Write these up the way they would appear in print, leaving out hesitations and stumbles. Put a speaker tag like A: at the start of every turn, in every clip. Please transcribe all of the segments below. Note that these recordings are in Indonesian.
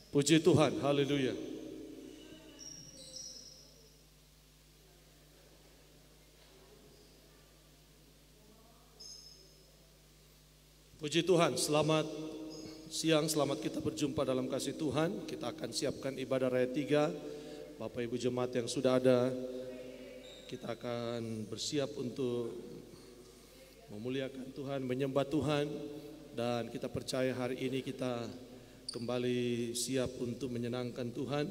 A: Puji Tuhan, haleluya. Puji Tuhan, selamat siang, selamat kita berjumpa dalam kasih Tuhan. Kita akan siapkan ibadah raya 3. Bapak Ibu jemaat yang sudah ada, kita akan bersiap untuk memuliakan Tuhan, menyembah Tuhan. Dan kita percaya hari ini kita kembali siap untuk menyenangkan Tuhan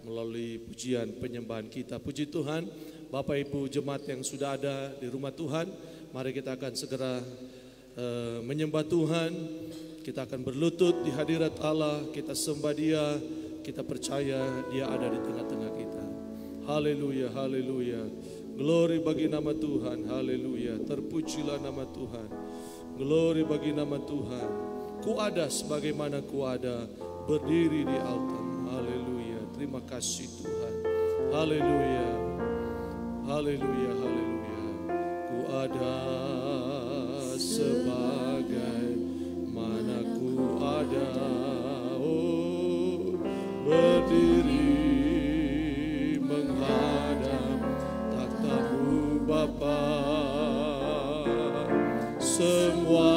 A: melalui pujian penyembahan kita. Puji Tuhan, Bapak Ibu jemaat yang sudah ada di rumah Tuhan, mari kita akan segera menyembah Tuhan. Kita akan berlutut di hadirat Allah, kita sembah Dia, kita percaya Dia ada di tengah-tengah kita. Haleluya, haleluya. Glory bagi nama Tuhan, haleluya. Terpujilah nama Tuhan. Glory bagi nama Tuhan. Ku ada sebagaimana ku ada, berdiri di altar. Haleluya. Terima kasih Tuhan. Haleluya. Haleluya, haleluya. Ku ada sebagaimana ku ada, oh, berdiri menghadap takhta-Mu Bapa. Semua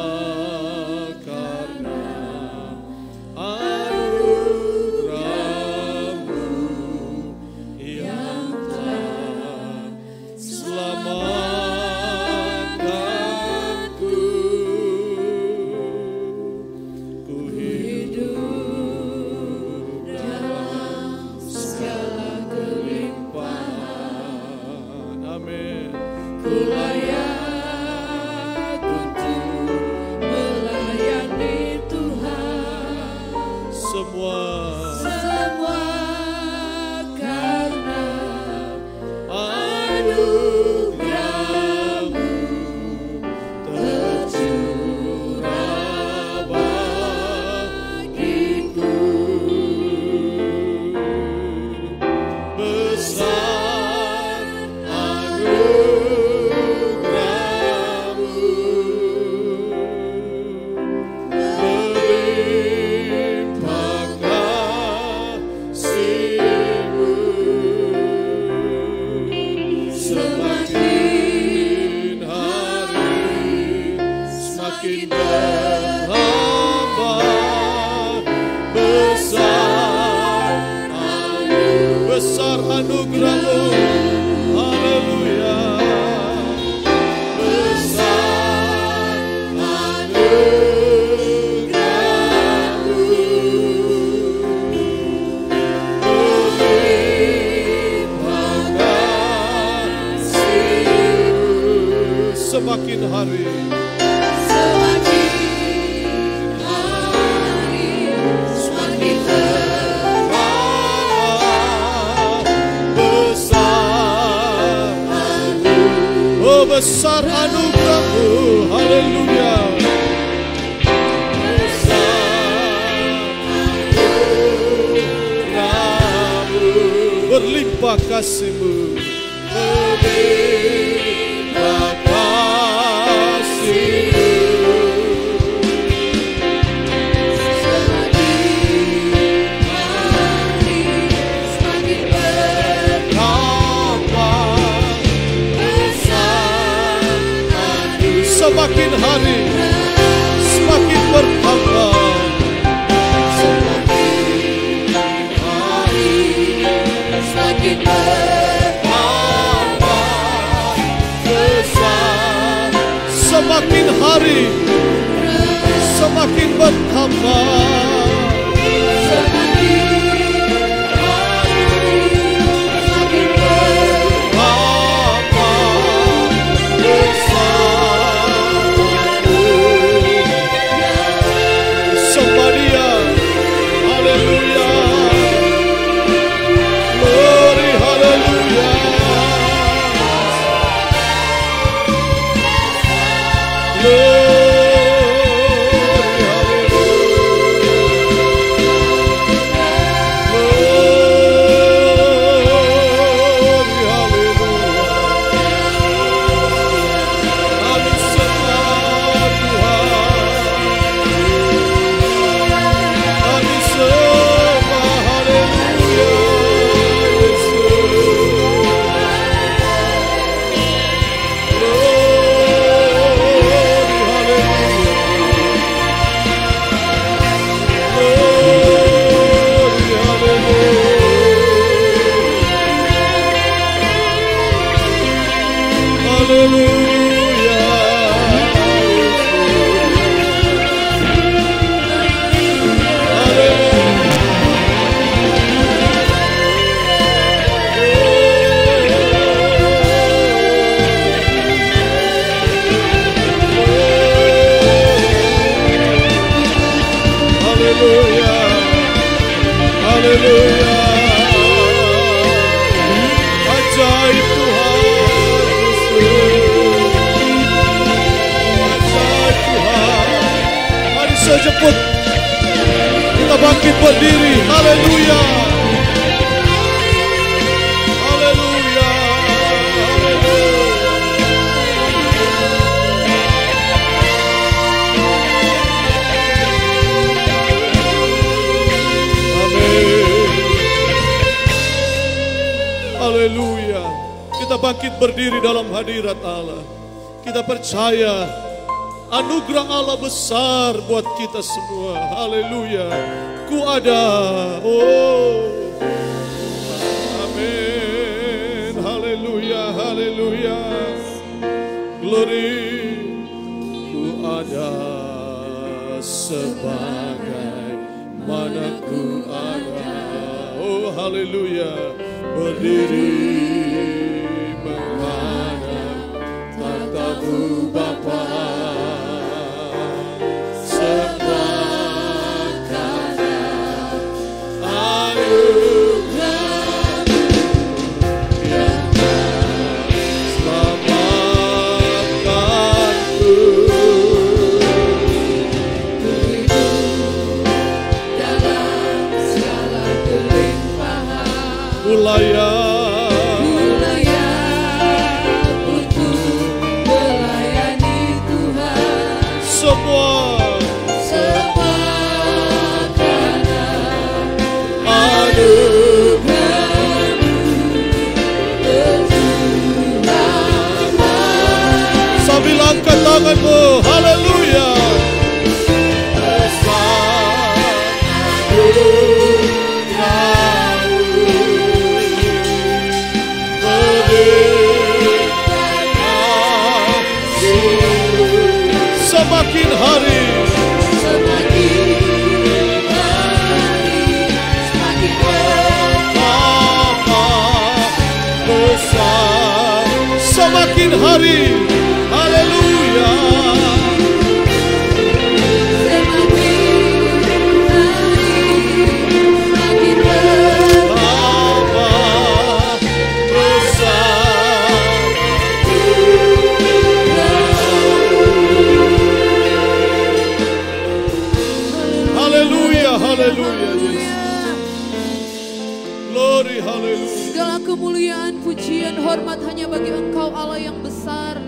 A: besar anugerah-Mu, haleluya. Berlimpah kasih-Mu, berlimpah kasih-Mu. Semakin hari semakin bertambah, semakin hari semakin bertambah besar, semakin hari semakin bertambah.
B: Glory, hallelujah.
A: haleluya, haleluya. Ajaib Tuhan Yesus, ajaib Tuhan. Mari sejemput kita bangkit berdiri, haleluya, haleluya, haleluya. Haleluya. Kita bangkit berdiri dalam hadirat Allah. Kita percaya anugerah Allah besar buat kita semua. Haleluya. Ku ada. Oh. Amin. Haleluya. Haleluya. Glory. Ku ada sebagai mana ku ada. Oh haleluya. Berdiri menghadap tatamu Bapa, sebab karena anugerah-Mu yang selamatkanku. Ku hidup dalam segala kelimpahan. Ku layak untuk melayani Tuhan. Semua karena anugerah-Mu tercurah. Sambil angkat tanganmu, haleluya. Semakin hari semakin betapa besar. Semakin hari, haleluya. Semakin betapa besar. Haleluya, haleluya, Yesus. Glory, haleluya.
B: Segala kemuliaan, pujian, hormat hanya bagi Engkau, Allah yang besar,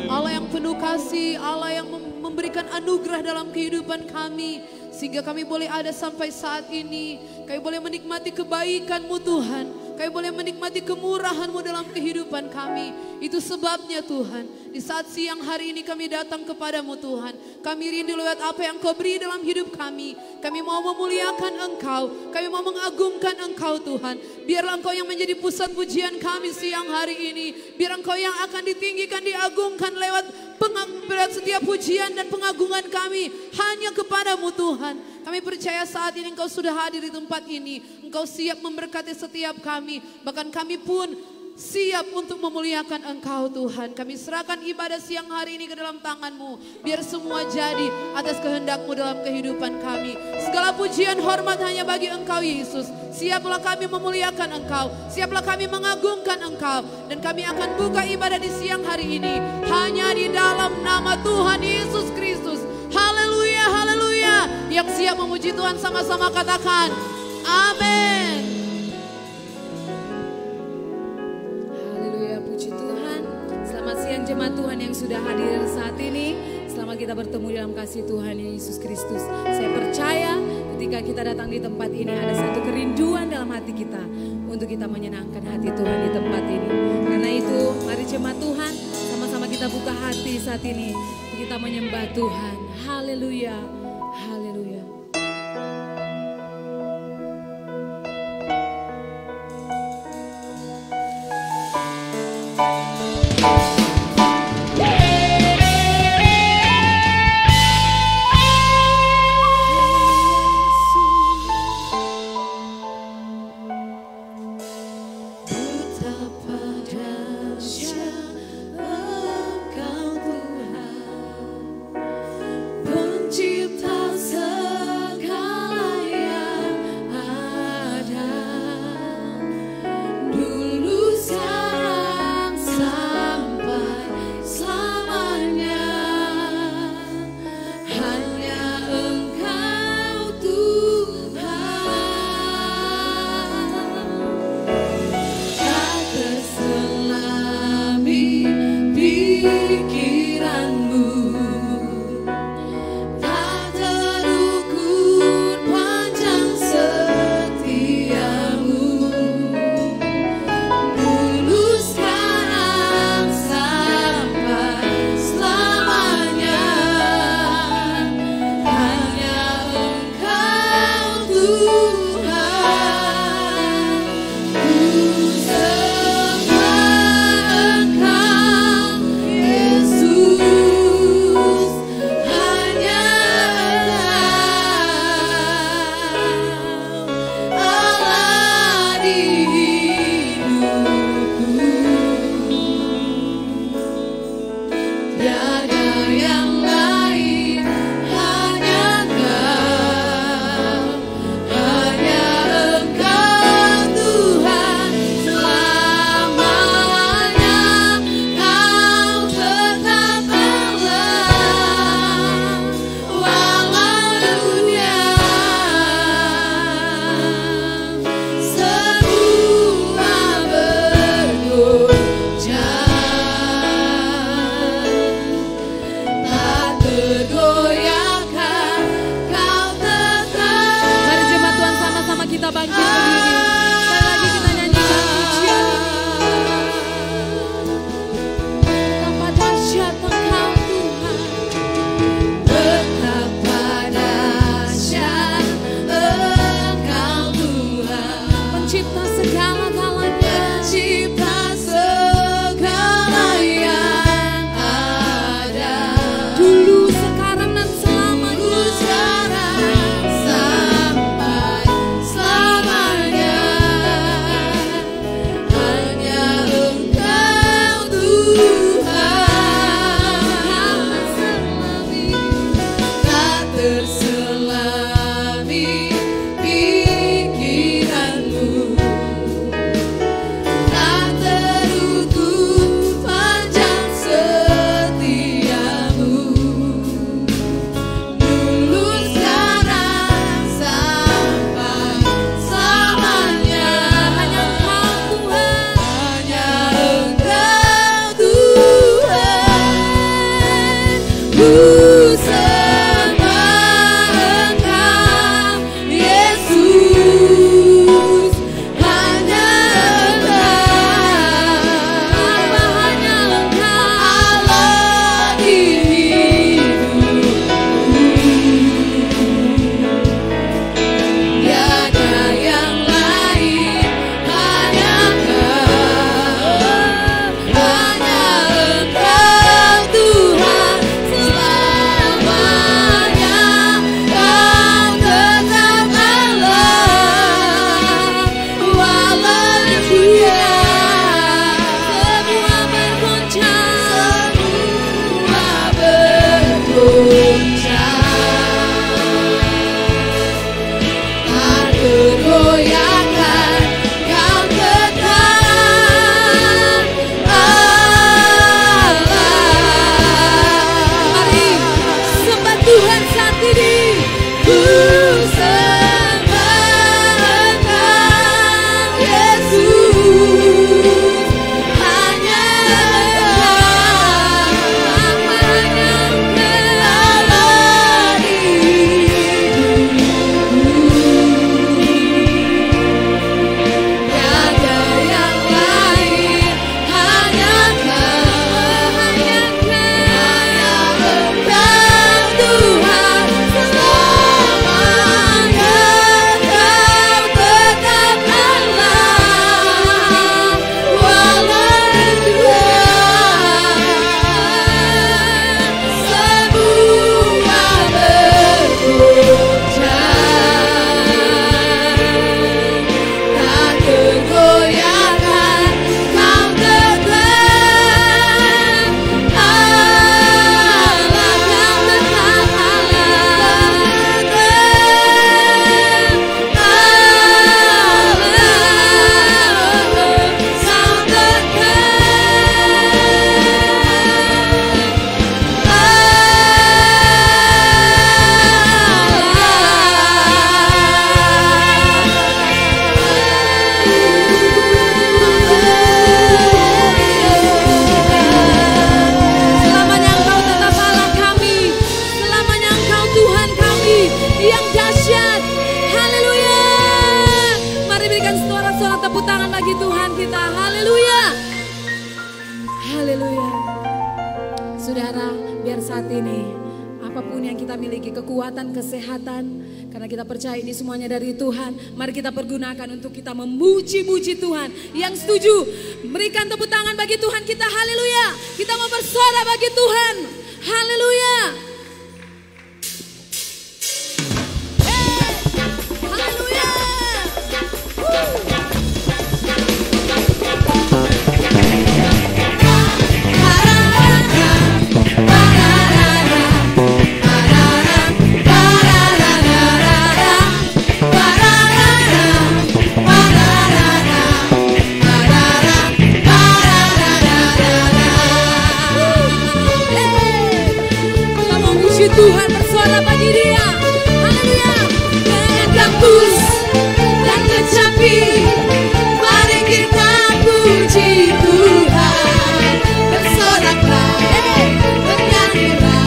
B: Allah yang penuh kasih, Allah yang memberikan anugerah dalam kehidupan kami, sehingga kami boleh ada sampai saat ini. Kami boleh menikmati kebaikan-Mu Tuhan, kami boleh menikmati kemurahan-Mu dalam kehidupan kami. Itu sebabnya Tuhan, di saat siang hari ini kami datang kepadamu Tuhan. Kami rindu lewat apa yang Kau beri dalam hidup kami. Kami mau memuliakan Engkau, kami mau mengagungkan Engkau Tuhan. Biarlah Engkau yang menjadi pusat pujian kami siang hari ini. Biar Engkau yang akan ditinggikan, diagungkan lewat setiap pujian dan pengagungan kami hanya kepadamu Tuhan. Kami percaya saat ini Engkau sudah hadir di tempat ini. Engkau siap memberkati setiap kami. Bahkan kami pun siap untuk memuliakan Engkau Tuhan. Kami serahkan ibadah siang hari ini ke dalam tangan-Mu. Biar semua jadi atas kehendak-Mu dalam kehidupan kami. Segala pujian hormat hanya bagi Engkau Yesus. Siaplah kami memuliakan Engkau. Siaplah kami mengagungkan Engkau. Dan kami akan buka ibadah di siang hari ini hanya di dalam nama Tuhan Yesus Kristus. Haleluya, haleluya. Yang siap memuji Tuhan sama-sama katakan amin.
C: Siang jemaat Tuhan yang sudah hadir saat ini, selama kita bertemu dalam kasih Tuhan Yesus Kristus. Saya percaya ketika kita datang di tempat ini ada satu kerinduan dalam hati kita untuk kita menyenangkan hati Tuhan di tempat ini. Karena itu mari jemaat Tuhan sama-sama kita buka hati saat ini, kita menyembah Tuhan. Haleluya, haleluya.
B: Pencipta
C: yang dahsyat. Haleluya. Mari berikan sorak-sorak tepuk tangan bagi Tuhan kita. Haleluya. Haleluya. Saudara, biar saat ini apapun yang kita miliki, kekuatan, kesehatan, karena kita percaya ini semuanya dari Tuhan. Mari kita pergunakan untuk kita memuji-muji Tuhan. Yang setuju, berikan tepuk tangan bagi Tuhan kita. Haleluya. Kita mau bersorak bagi Tuhan. Haleluya. Haleluya. Tuhan bersuara bagi dia. Haleluya. Dengan gambus dan kecapi, mari kita puji Tuhan. Bersoraklah, bernyanyilah,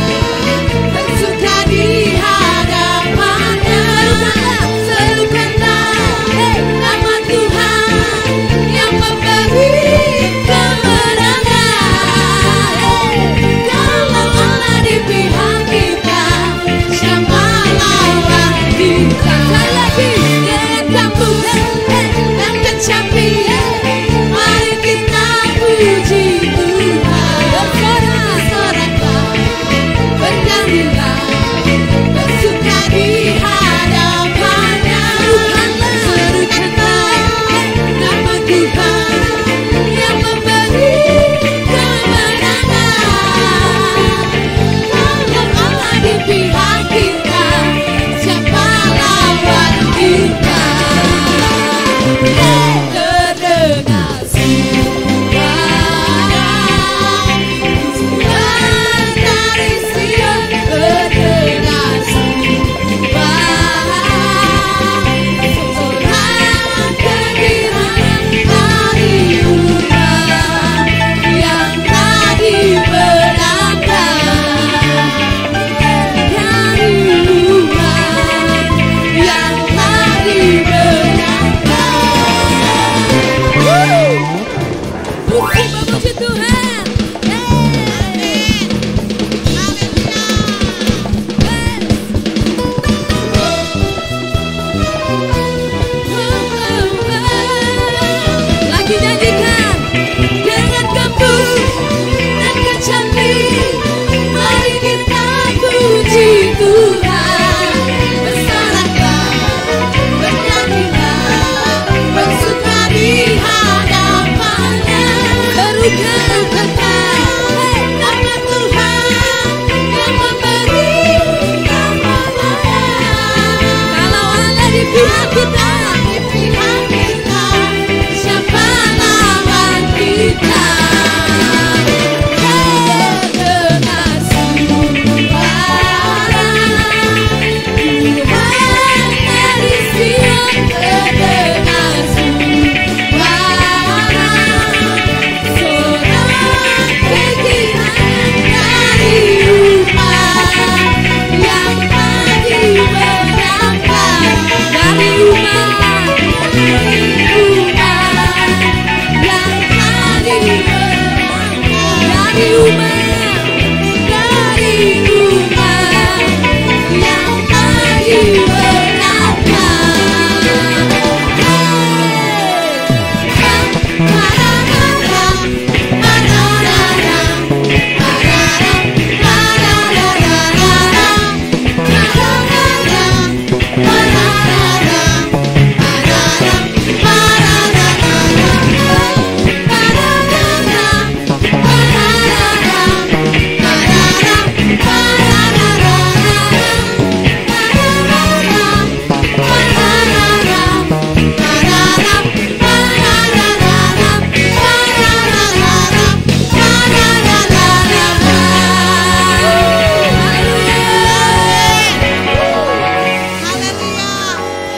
C: bersuka di hadapannya. Serukanlah nama Tuhan yang memberi kemenangan. Kalau Allah di pihak kita, siapa lawan kita? Sekali lagi, dengan gambus dan kecapi, mari kita puji Tuhan. Bersorak-soraklah, bernyanyilah, bersuka di hadapannya. Serukanlah nama Tuhan yang memberi kemenangan. Kalau Allah di pihak kita, siapa lawan kita? Terdengar suara dari Sion, terdengar suara sorak kegembiraan dari umat yang tadi menangkan. Dari umat yang tadi menangkan. Puji Tuhan. Lagi nyanyikan. Dengan gambus dan kecapi, mari kita puji Tuhan. Bersoraklah, bernyanyilah, bersuka di hadapannya. Serukanlah nama Tuhan yang memberi kemenangan. Kalau Allah di pihak kita, siapa lawan kita? Terdengar suara Tuhan dari Sion, terdengar suara sorak kegembiraan dari umat yang tadi menangkan. Dari umat yang tadi menangkan. Dari umat yang tadi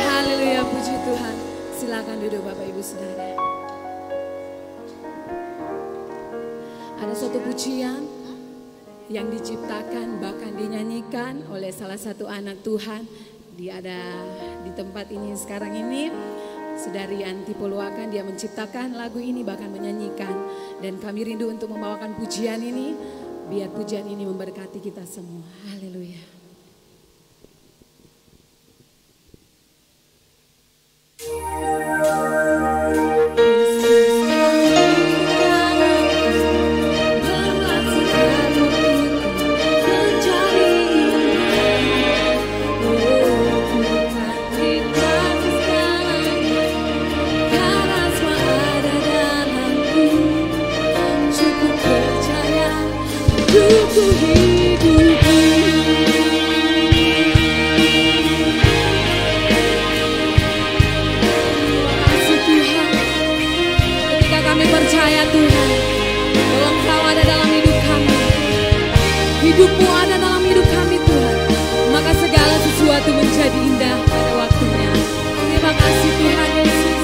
C: Haleluya, puji Tuhan. Silakan duduk Bapak Ibu Saudara. Ada suatu pujian yang diciptakan bahkan dinyanyikan oleh salah satu anak Tuhan Dia ada di tempat ini sekarang ini. Saudari Yanti Poluakan, dia menciptakan lagu ini, bahkan menyanyikan. Dan kami rindu untuk membawakan pujian ini, biar pujian ini memberkati kita semua. Haleluya. Hidupmu ada dalam hidup kami Tuhan, maka segala sesuatu menjadi indah pada waktunya. Terima kasih Tuhan Yesus.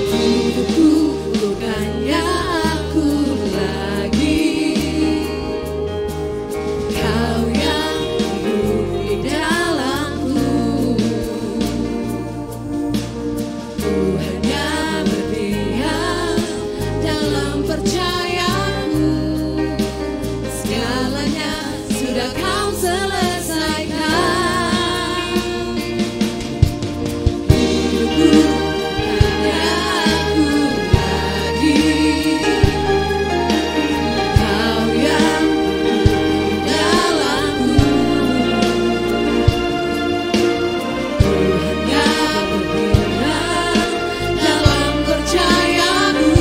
C: Hidupku bukannya aku lagi, Kau yang hidup di dalamku. Ku hanya berdiam dalam percayamu, segalanya sudah Kau selesaikan. Hidupku hanya aku lagi, Kau yang hidup di dalamku. Ku hanya berdiam dalam percayamu,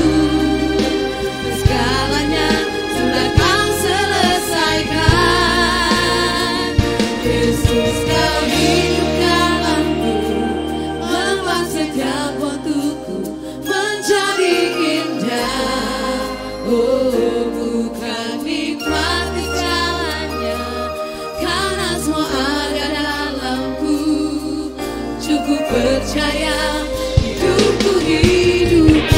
C: segalanya sudah Kau selesaikan. Yesus, Kau hidup dalamku, membuat setiap waktuku menjadi indah. Oh, bukan nikmati jalannya, karena semua ada dalamku. Cukup percaya, hidupku hidupku.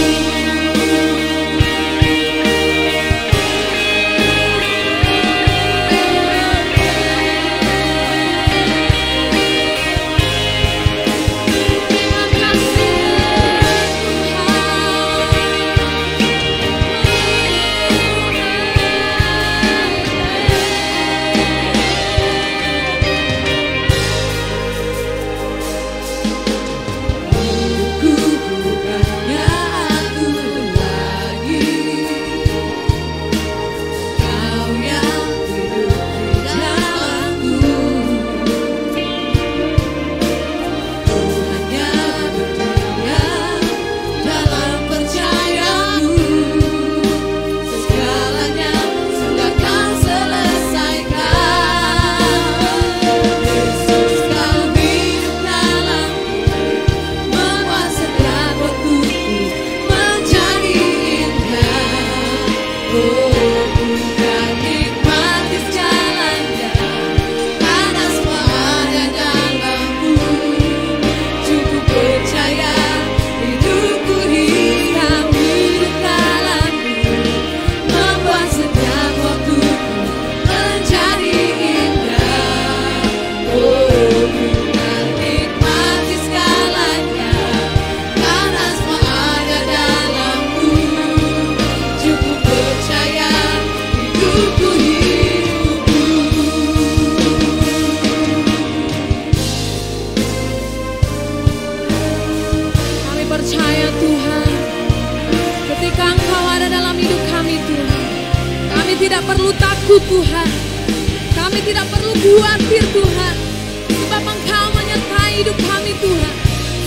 C: Terima kasih Hidupku bukannya aku lagi, Kau yang hidup di dalamku. Ku hanya berdiam dalam percayamu, segalanya sudah Kau selesaikan. Yesus, Kau hidup dalamku, membuat setiap waktuku menjadi indah. Oh, bukan nikmati segalanya, karena semua ada dalammu. Cukup percaya, hidupku hidup dalammu, membuat setiap waktuku menjadi indah. Oh, bukan nikmati segalanya, karena semua ada dalammu. Cukup percaya, hidupku hidupku. Kami percaya Tuhan, ketika Engkau ada dalam hidup kami Tuhan, kami tidak perlu takut Tuhan, kami tidak perlu khawatir Tuhan, sebab Engkau menyertai hidup kami Tuhan,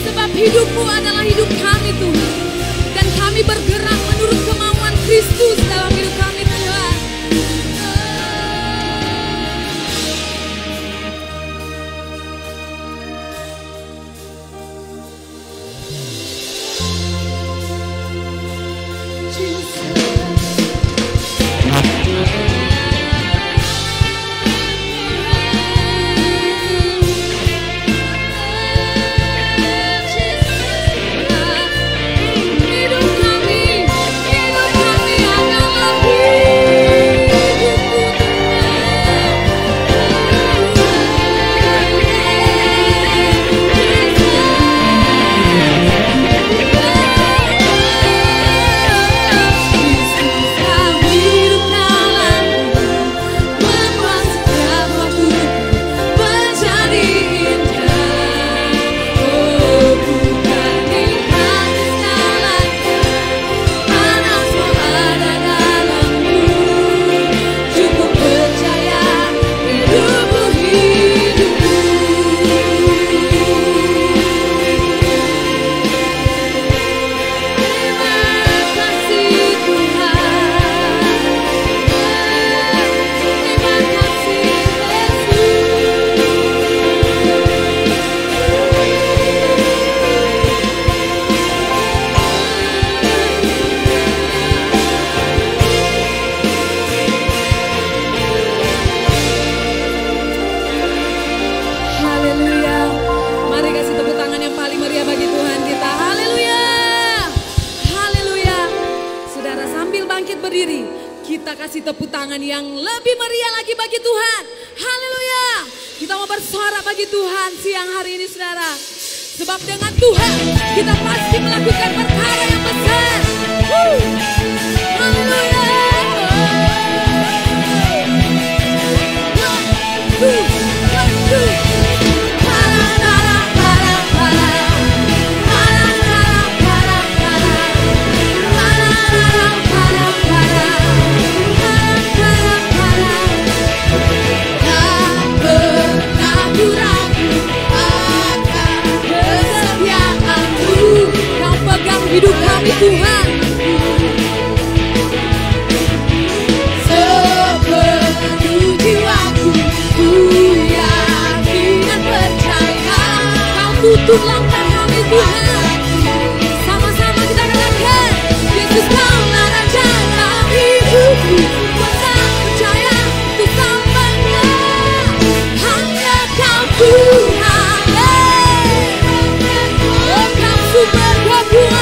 C: sebab hidup-Mu adalah hidup kami Tuhan, dan kami bergerak menurut kemauan Kristus dalam hidup kami Tuhan. Hidup kami adalah tangan yang lebih meriah lagi bagi Tuhan. Haleluya. Kita mau bersorak bagi Tuhan siang hari ini saudara. Sebab dengan Tuhan kita pasti melakukan perkara yang besar. Haleluya. Hidup kami Tuhan, sepenuh jiwaku, ku yakin dan percaya, Kau tutup langkah kami Tuhan. Sama-sama kita katakan, Yesus Kaulah Raja dalam hidupku, kuasa percaya untuk selamanya, hanya Kau Tuhan, oh Kau sumber kekuatan.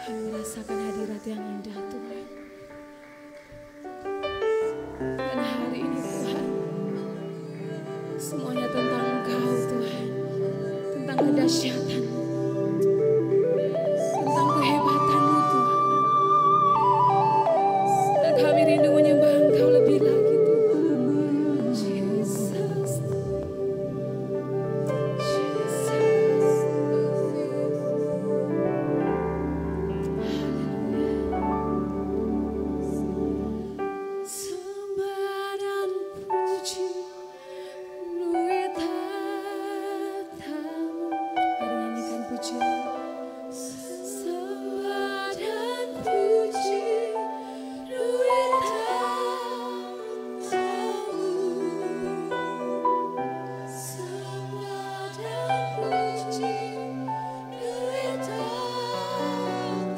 C: Kami merasakan hadirat yang indah Tuhan. Dan hari ini Tuhan, semuanya tentang Engkau Tuhan. Tentang kedahsyatan-Mu, tentang kehebatan-Mu Tuhan. Dan kami rindu menyembah Engkau lebih lagi Tuhan. Jesus. Sembah dan puji Lui tatamu. Mari nyanyikan pujian. Sembah dan puji Lui tatamu. Sembah dan puji Lui tatamu.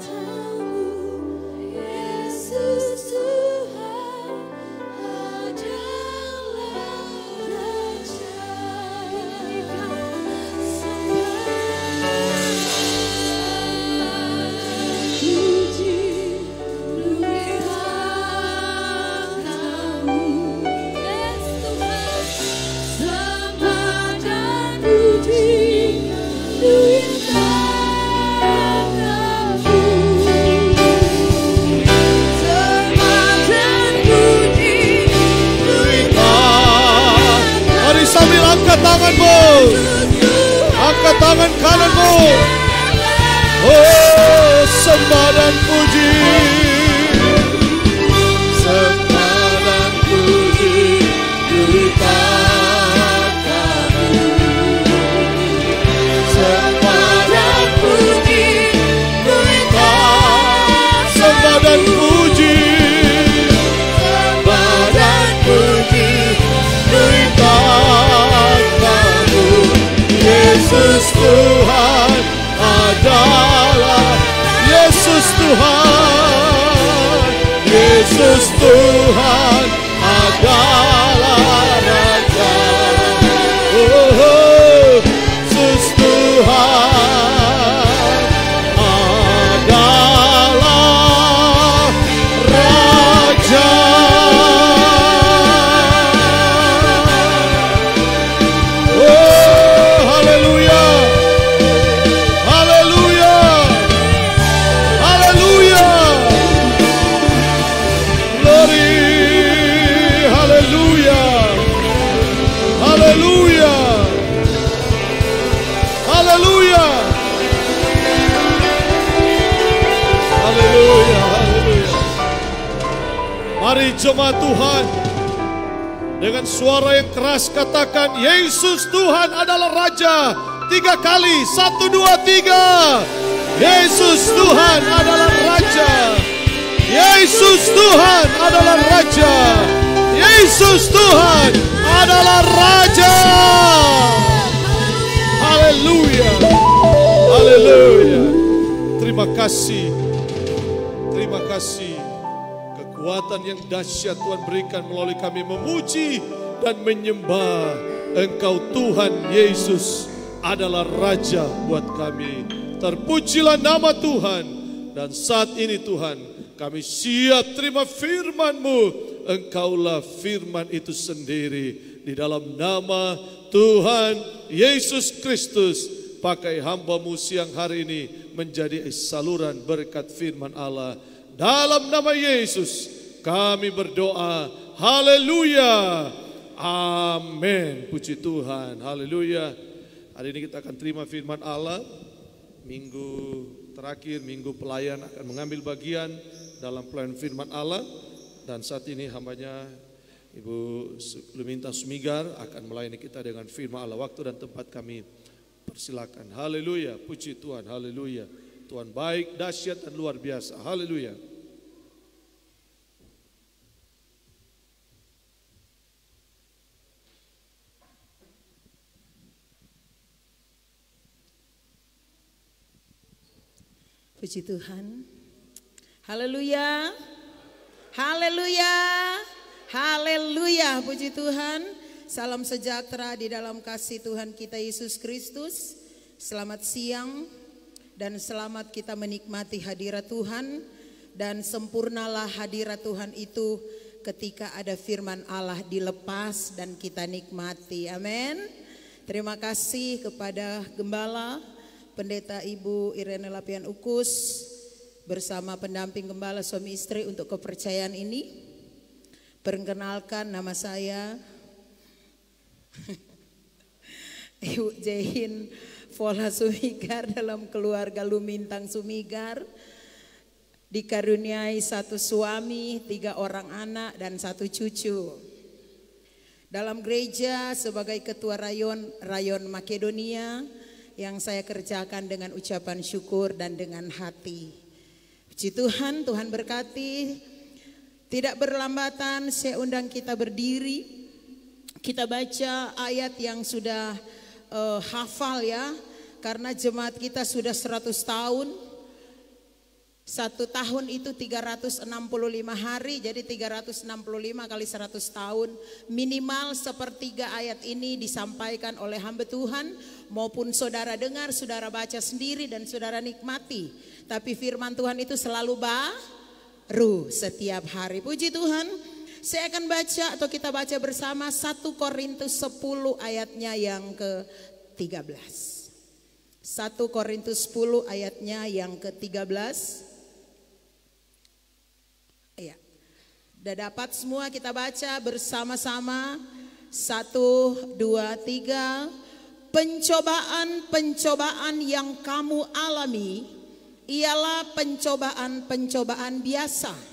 C: Yesus Tuhan adalah Raja. Puji Lui tatamu. Yes Tuhan. Sembah dan puji Lui tatamu. Sembah dan puji Lui
A: Mari sambil angkat tanganmu, angkat tangan kananmu. Oh, sembah dan puji, sembah dan puji Lui tatamu. Sembah dan puji Lui tatamu. Sembah dan puji, sembah dan puji Lui tatamu. Yesus Tuhan adalah Yesus Tuhan. Yesus Tuhan adalah Raja. Oh, Yesus Tuhan adalah Raja. Oh, haleluya. Haleluya. Haleluya. Glory. Haleluya. Haleluya. Haleluya. Haleluya. Haleluya. Mari jemaat Tuhan, dengan suara yang keras katakan, Yesus Tuhan adalah Raja. 3 kali, 1, 2, 3. Yesus Tuhan adalah Raja. Yesus Tuhan adalah Raja. Yesus Tuhan adalah Raja. Haleluya. Haleluya. Terima kasih. Terima kasih. Kekuatan yang dahsyat Tuhan berikan melalui kami memuji dan menyembah Engkau Tuhan Yesus adalah Raja buat kami. Terpujilah nama Tuhan. Dan saat ini Tuhan, kami siap terima firman-Mu. Engkaulah firman itu sendiri. Di dalam nama Tuhan Yesus Kristus, pakai hamba-Mu siang hari ini menjadi saluran berkat firman Allah. Dalam nama Yesus kami berdoa. Haleluya. Amin. Puji Tuhan. Haleluya. Hari ini kita akan terima firman Allah. Minggu terakhir, minggu pelayan akan mengambil bagian dalam pelayan firman Allah. Dan saat ini hambanya Ibu Luminta Sumigar akan melayani kita dengan firman Allah. Waktu dan tempat kami persilakan. Haleluya. Puji Tuhan. Haleluya. Tuhan baik, dahsyat dan luar biasa. Haleluya.
D: Puji Tuhan. Haleluya. Haleluya. Haleluya. Puji Tuhan. Salam sejahtera di dalam kasih Tuhan kita Yesus Kristus. Selamat siang. dan selamat kita menikmati hadirat Tuhan, dan sempurnalah hadirat Tuhan itu ketika ada firman Allah dilepas dan kita nikmati. Amin. Terima kasih kepada Gembala Pendeta Ibu Irene Lapian Ukus bersama pendamping gembala suami istri untuk kepercayaan ini. Perkenalkan, nama saya Ibu Jehin Fola Sumigar dalam keluarga Lumintang Sumigar. Dikaruniai 1 suami, 3 orang anak dan 1 cucu. Dalam gereja sebagai ketua rayon Makedonia yang saya kerjakan dengan ucapan syukur dan dengan hati. Puji Tuhan, Tuhan berkati. Tidak berlambatan, saya undang kita berdiri. Kita baca ayat yang sudah hafal ya, karena jemaat kita sudah 100 tahun. 1 tahun itu 365 hari, jadi 365 kali 100 tahun. Minimal sepertiga ayat ini disampaikan oleh hamba Tuhan, maupun saudara dengar, saudara baca sendiri dan saudara nikmati. Tapi firman Tuhan itu selalu baru setiap hari. Puji Tuhan. Saya akan baca atau kita baca bersama 1 Korintus 10 ayatnya yang ke-13. 1 Korintus 10 ayatnya yang ke-13. Ya. Sudah dapat semua, kita baca bersama-sama. 1, 2, 3. Pencobaan-pencobaan yang kamu alami ialah pencobaan-pencobaan biasa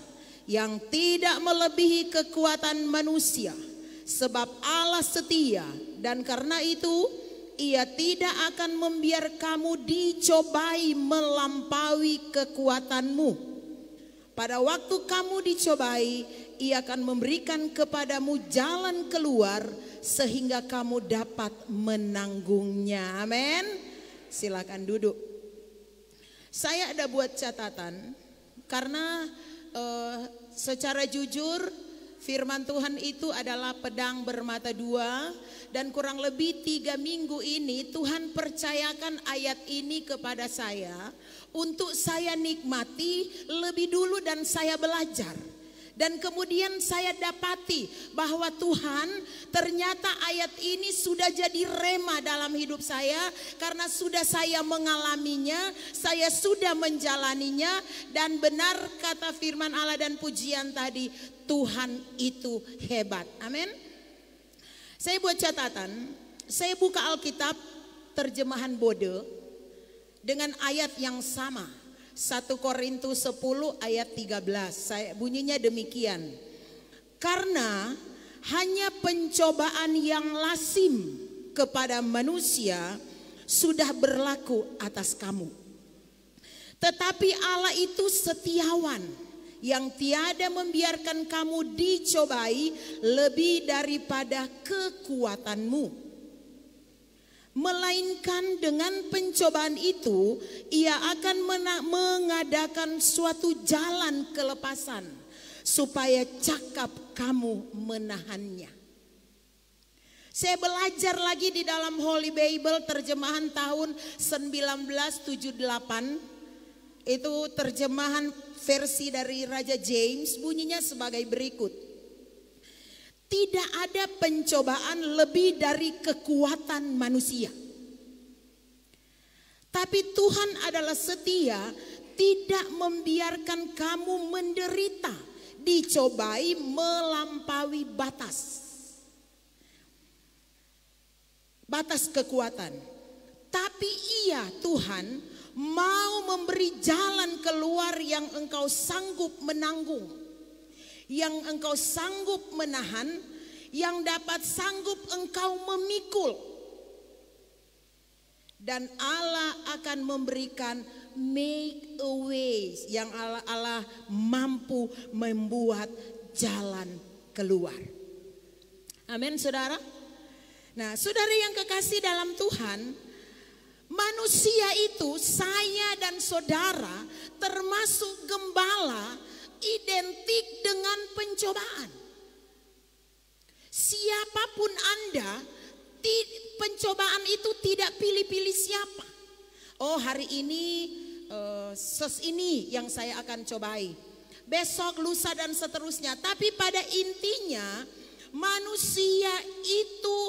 D: yang tidak melebihi kekuatan manusia, sebab Allah setia, dan karena itu Ia tidak akan membiarkan kamu dicobai melampaui kekuatanmu. Pada waktu kamu dicobai, Ia akan memberikan kepadamu jalan keluar sehingga kamu dapat menanggungnya. Amin. Silakan duduk. Saya ada buat catatan karena secara jujur firman Tuhan itu adalah pedang bermata dua, dan kurang lebih 3 minggu ini Tuhan percayakan ayat ini kepada saya untuk saya nikmati lebih dulu dan saya belajar. Dan kemudian saya dapati bahwa Tuhan ternyata ayat ini sudah jadi rema dalam hidup saya. Karena sudah saya mengalaminya, saya sudah menjalaninya. Dan benar kata firman Allah dan pujian tadi, Tuhan itu hebat. Amin. Saya buat catatan, saya buka Alkitab terjemahan Bode dengan ayat yang sama. 1 Korintus 10 ayat 13. Saya bunyinya demikian. Karena hanya pencobaan yang lazim kepada manusia sudah berlaku atas kamu. Tetapi Allah itu setiawan, yang tiada membiarkan kamu dicobai lebih daripada kekuatanmu. Melainkan dengan pencobaan itu Ia akan mengadakan suatu jalan kelepasan, supaya cakap kamu menahannya. Saya belajar lagi di dalam Holy Bible terjemahan tahun 1978. Itu terjemahan versi dari Raja James, bunyinya sebagai berikut. Tidak ada pencobaan lebih dari kekuatan manusia. Tapi Tuhan adalah setia, tidak membiarkan kamu menderita, dicobai melampaui batas kekuatan. Tapi Ia, Tuhan, mau memberi jalan keluar yang engkau sanggup menanggung, yang engkau sanggup menahan, yang dapat sanggup engkau memikul. Dan Allah akan memberikan make a way, yang Allah mampu membuat jalan keluar. Amin, saudara. Nah, saudara yang kekasih dalam Tuhan, manusia itu, saya dan saudara termasuk gembala, identik dengan pencobaan. Siapapun Anda, pencobaan itu tidak pilih-pilih siapa. Oh, hari ini ses ini yang saya akan cobai. Besok, lusa dan seterusnya. Tapi pada intinya manusia itu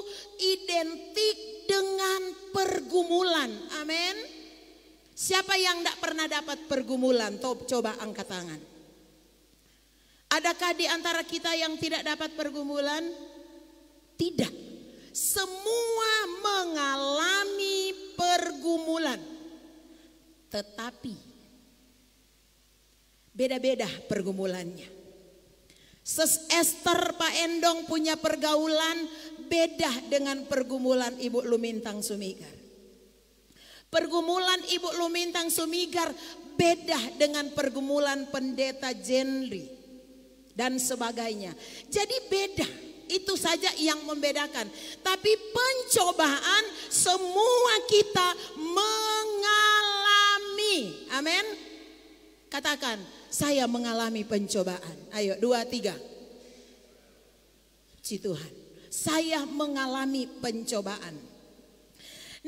D: identik dengan pergumulan. Amin. Siapa yang tidak pernah dapat pergumulan? Coba angkat tangan. Adakah di antara kita yang tidak dapat pergumulan? Tidak. Semua mengalami pergumulan. Tetapi beda-beda pergumulannya. Esther Pak Endong punya pergaulan beda dengan pergumulan Ibu Lumintang Sumigar. Pergumulan Ibu Lumintang Sumigar beda dengan pergumulan Pendeta Jenri dan sebagainya. Jadi beda, itu saja yang membedakan. Tapi pencobaan semua kita mengalami. Amin. Katakan, saya mengalami pencobaan. Ayo, 2, 3. Puji Tuhan. Saya mengalami pencobaan.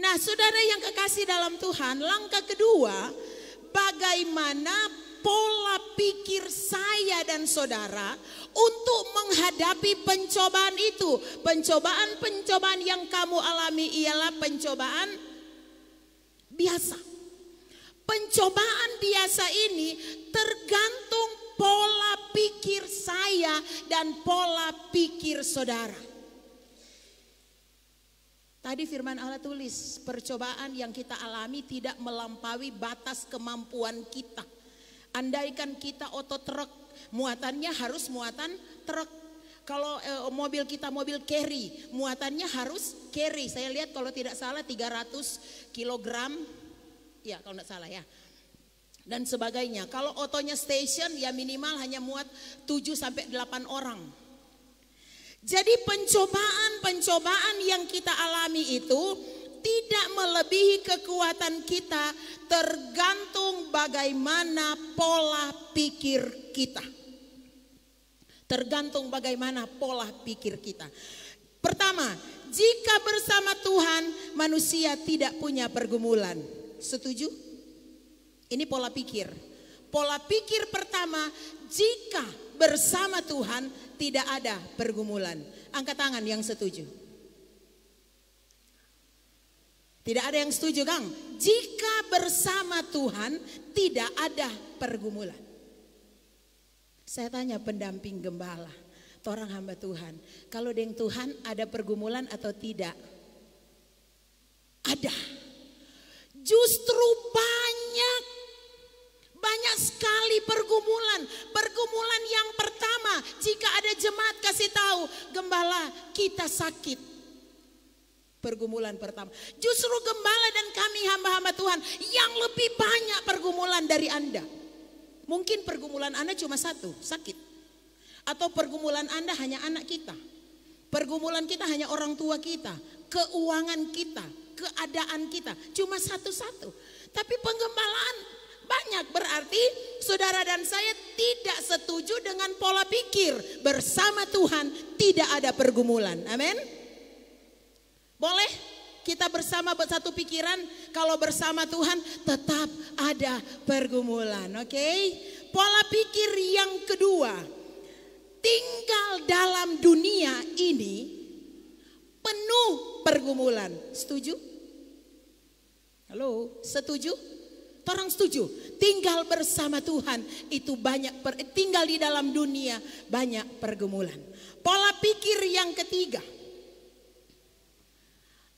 D: Nah, saudara yang kekasih dalam Tuhan, langkah kedua, bagaimana pola pikir saya dan saudara untuk menghadapi pencobaan itu. Pencobaan-pencobaan yang kamu alami ialah pencobaan biasa. Pencobaan biasa ini tergantung pola pikir saya dan pola pikir saudara. Tadi firman Allah tulis, percobaan yang kita alami tidak melampaui batas kemampuan kita. Andaikan kita otot truk, muatannya harus muatan truk. Kalau mobil kita mobil carry, muatannya harus carry. Saya lihat kalau tidak salah 300 kilogram. Ya, kalau tidak salah ya. Dan sebagainya. Kalau otonya station ya minimal hanya muat 7-8 orang. Jadi pencobaan yang kita alami itu tidak melebihi kekuatan kita, tergantung bagaimana pola pikir kita. Tergantung bagaimana pola pikir kita. Pertama, jika bersama Tuhan manusia tidak punya pergumulan. Setuju? Ini pola pikir. Pola pikir pertama, jika bersama Tuhan tidak ada pergumulan. Angkat tangan yang setuju. Tidak ada yang setuju, Kang? Jika bersama Tuhan tidak ada pergumulan. Saya tanya pendamping gembala, orang hamba Tuhan, kalau dengan Tuhan ada pergumulan atau tidak? Ada. Justru banyak sekali pergumulan. Pergumulan yang pertama, jika ada jemaat kasih tahu, gembala kita sakit. Pergumulan pertama. Justru gembala dan kami hamba-hamba Tuhan yang lebih banyak pergumulan dari Anda. Mungkin pergumulan Anda cuma satu, sakit. Atau pergumulan Anda hanya anak kita. Pergumulan kita hanya orang tua kita, keuangan kita, keadaan kita. Cuma satu-satu. Tapi penggembalaan banyak, berarti saudara dan saya tidak setuju dengan pola pikir bersama Tuhan tidak ada pergumulan. Amin. Boleh kita bersama bersatu pikiran, kalau bersama Tuhan tetap ada pergumulan. Oke. Pola pikir yang kedua, tinggal dalam dunia ini penuh pergumulan. Setuju? Halo, setuju? Orang setuju? Tinggal bersama Tuhan itu tinggal di dalam dunia banyak pergumulan. Pola pikir yang ketiga,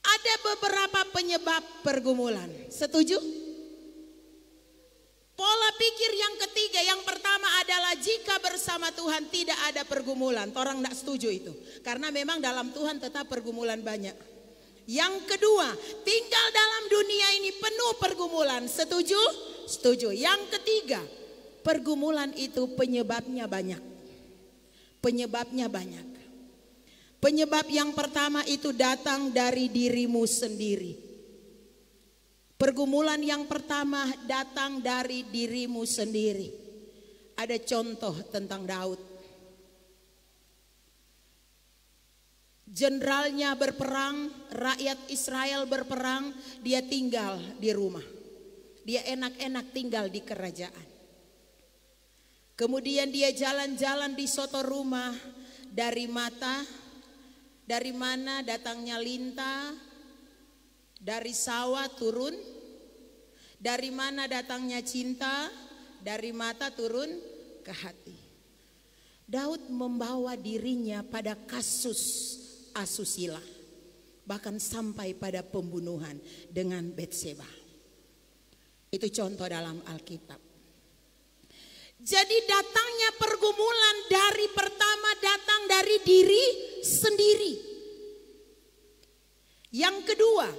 D: ada beberapa penyebab pergumulan. Setuju? Pola pikir yang ketiga, yang pertama adalah jika bersama Tuhan tidak ada pergumulan. Orang tidak setuju itu, karena memang dalam Tuhan tetap pergumulan banyak. Yang kedua, tinggal dalam dunia ini penuh pergumulan. Setuju? Setuju. Yang ketiga, pergumulan itu penyebabnya banyak. Penyebabnya banyak. Penyebab yang pertama itu datang dari dirimu sendiri. Pergumulan yang pertama datang dari dirimu sendiri. Ada contoh tentang Daud. Jenderalnya berperang, rakyat Israel berperang, dia tinggal di rumah. Dia enak-enak tinggal di kerajaan. Kemudian dia jalan-jalan di soto rumah. Dari mana datangnya lintah? Dari sawah turun. Dari mana datangnya cinta? Dari mata turun ke hati. Daud membawa dirinya pada kasus asusila. Bahkan sampai pada pembunuhan dengan Batseba. Itu contoh dalam Alkitab. Jadi datangnya pergumulan pertama datang dari diri sendiri. Yang kedua,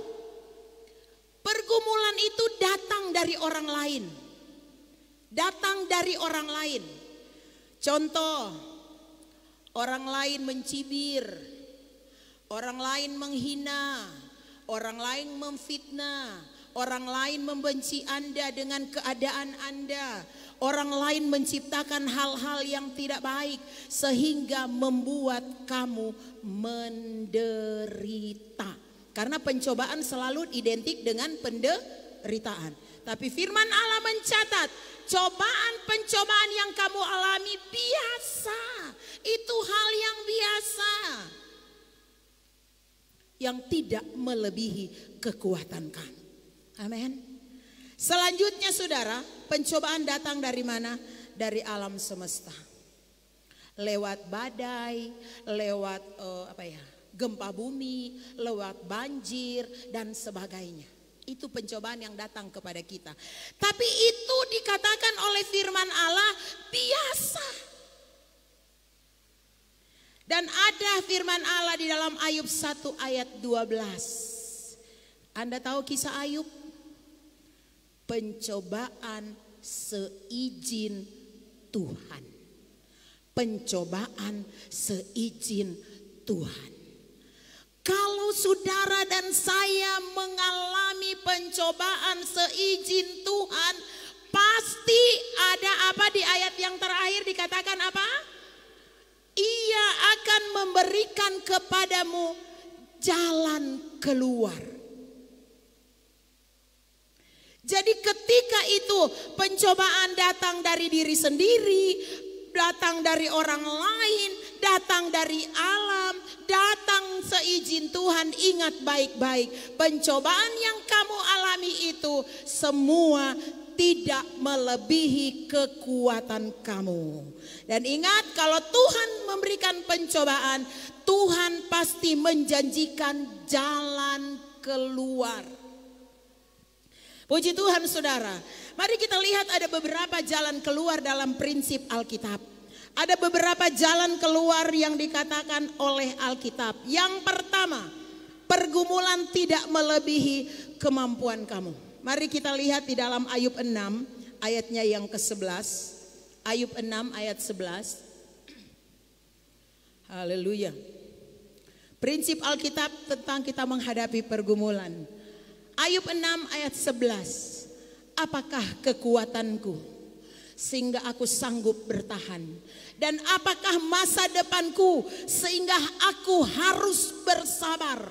D: pergumulan itu datang dari orang lain. Datang dari orang lain. Contoh, orang lain mencibir, orang lain menghina, orang lain memfitnah, orang lain membenci Anda dengan keadaan Anda. Orang lain menciptakan hal-hal yang tidak baik sehingga membuat kamu menderita. Karena pencobaan selalu identik dengan penderitaan. Tapi firman Allah mencatat, cobaan-pencobaan yang kamu alami biasa. Itu hal yang biasa. Yang tidak melebihi kekuatan kamu. Amin. Selanjutnya saudara, pencobaan datang dari mana? Dari alam semesta. Lewat badai, lewat gempa bumi, lewat banjir dan sebagainya. Itu pencobaan yang datang kepada kita. Tapi itu dikatakan oleh firman Allah biasa. Dan ada firman Allah di dalam Ayub 1 ayat 12. Anda tahu kisah Ayub? Pencobaan seizin Tuhan. Pencobaan seizin Tuhan. Kalau saudara dan saya mengalami pencobaan seizin Tuhan, pasti ada apa di ayat yang terakhir dikatakan apa? Ia akan memberikan kepadamu jalan keluar. Jadi ketika itu pencobaan datang dari diri sendiri, datang dari orang lain, datang dari alam, datang seizin Tuhan. Ingat baik-baik, pencobaan yang kamu alami itu semua tidak melebihi kekuatan kamu. Dan ingat, kalau Tuhan memberikan pencobaan, Tuhan pasti menjanjikan jalan keluar. Puji Tuhan saudara. Mari kita lihat ada beberapa jalan keluar dalam prinsip Alkitab. Ada beberapa jalan keluar yang dikatakan oleh Alkitab. Yang pertama, pergumulan tidak melebihi kemampuan kamu. Mari kita lihat di dalam Ayub 6 ayatnya yang ke-11. Ayub 6 ayat 11. Haleluya. Prinsip Alkitab tentang kita menghadapi pergumulan. Ayub 6 ayat 11. Apakah kekuatanku sehingga aku sanggup bertahan? Dan apakah masa depanku sehingga aku harus bersabar?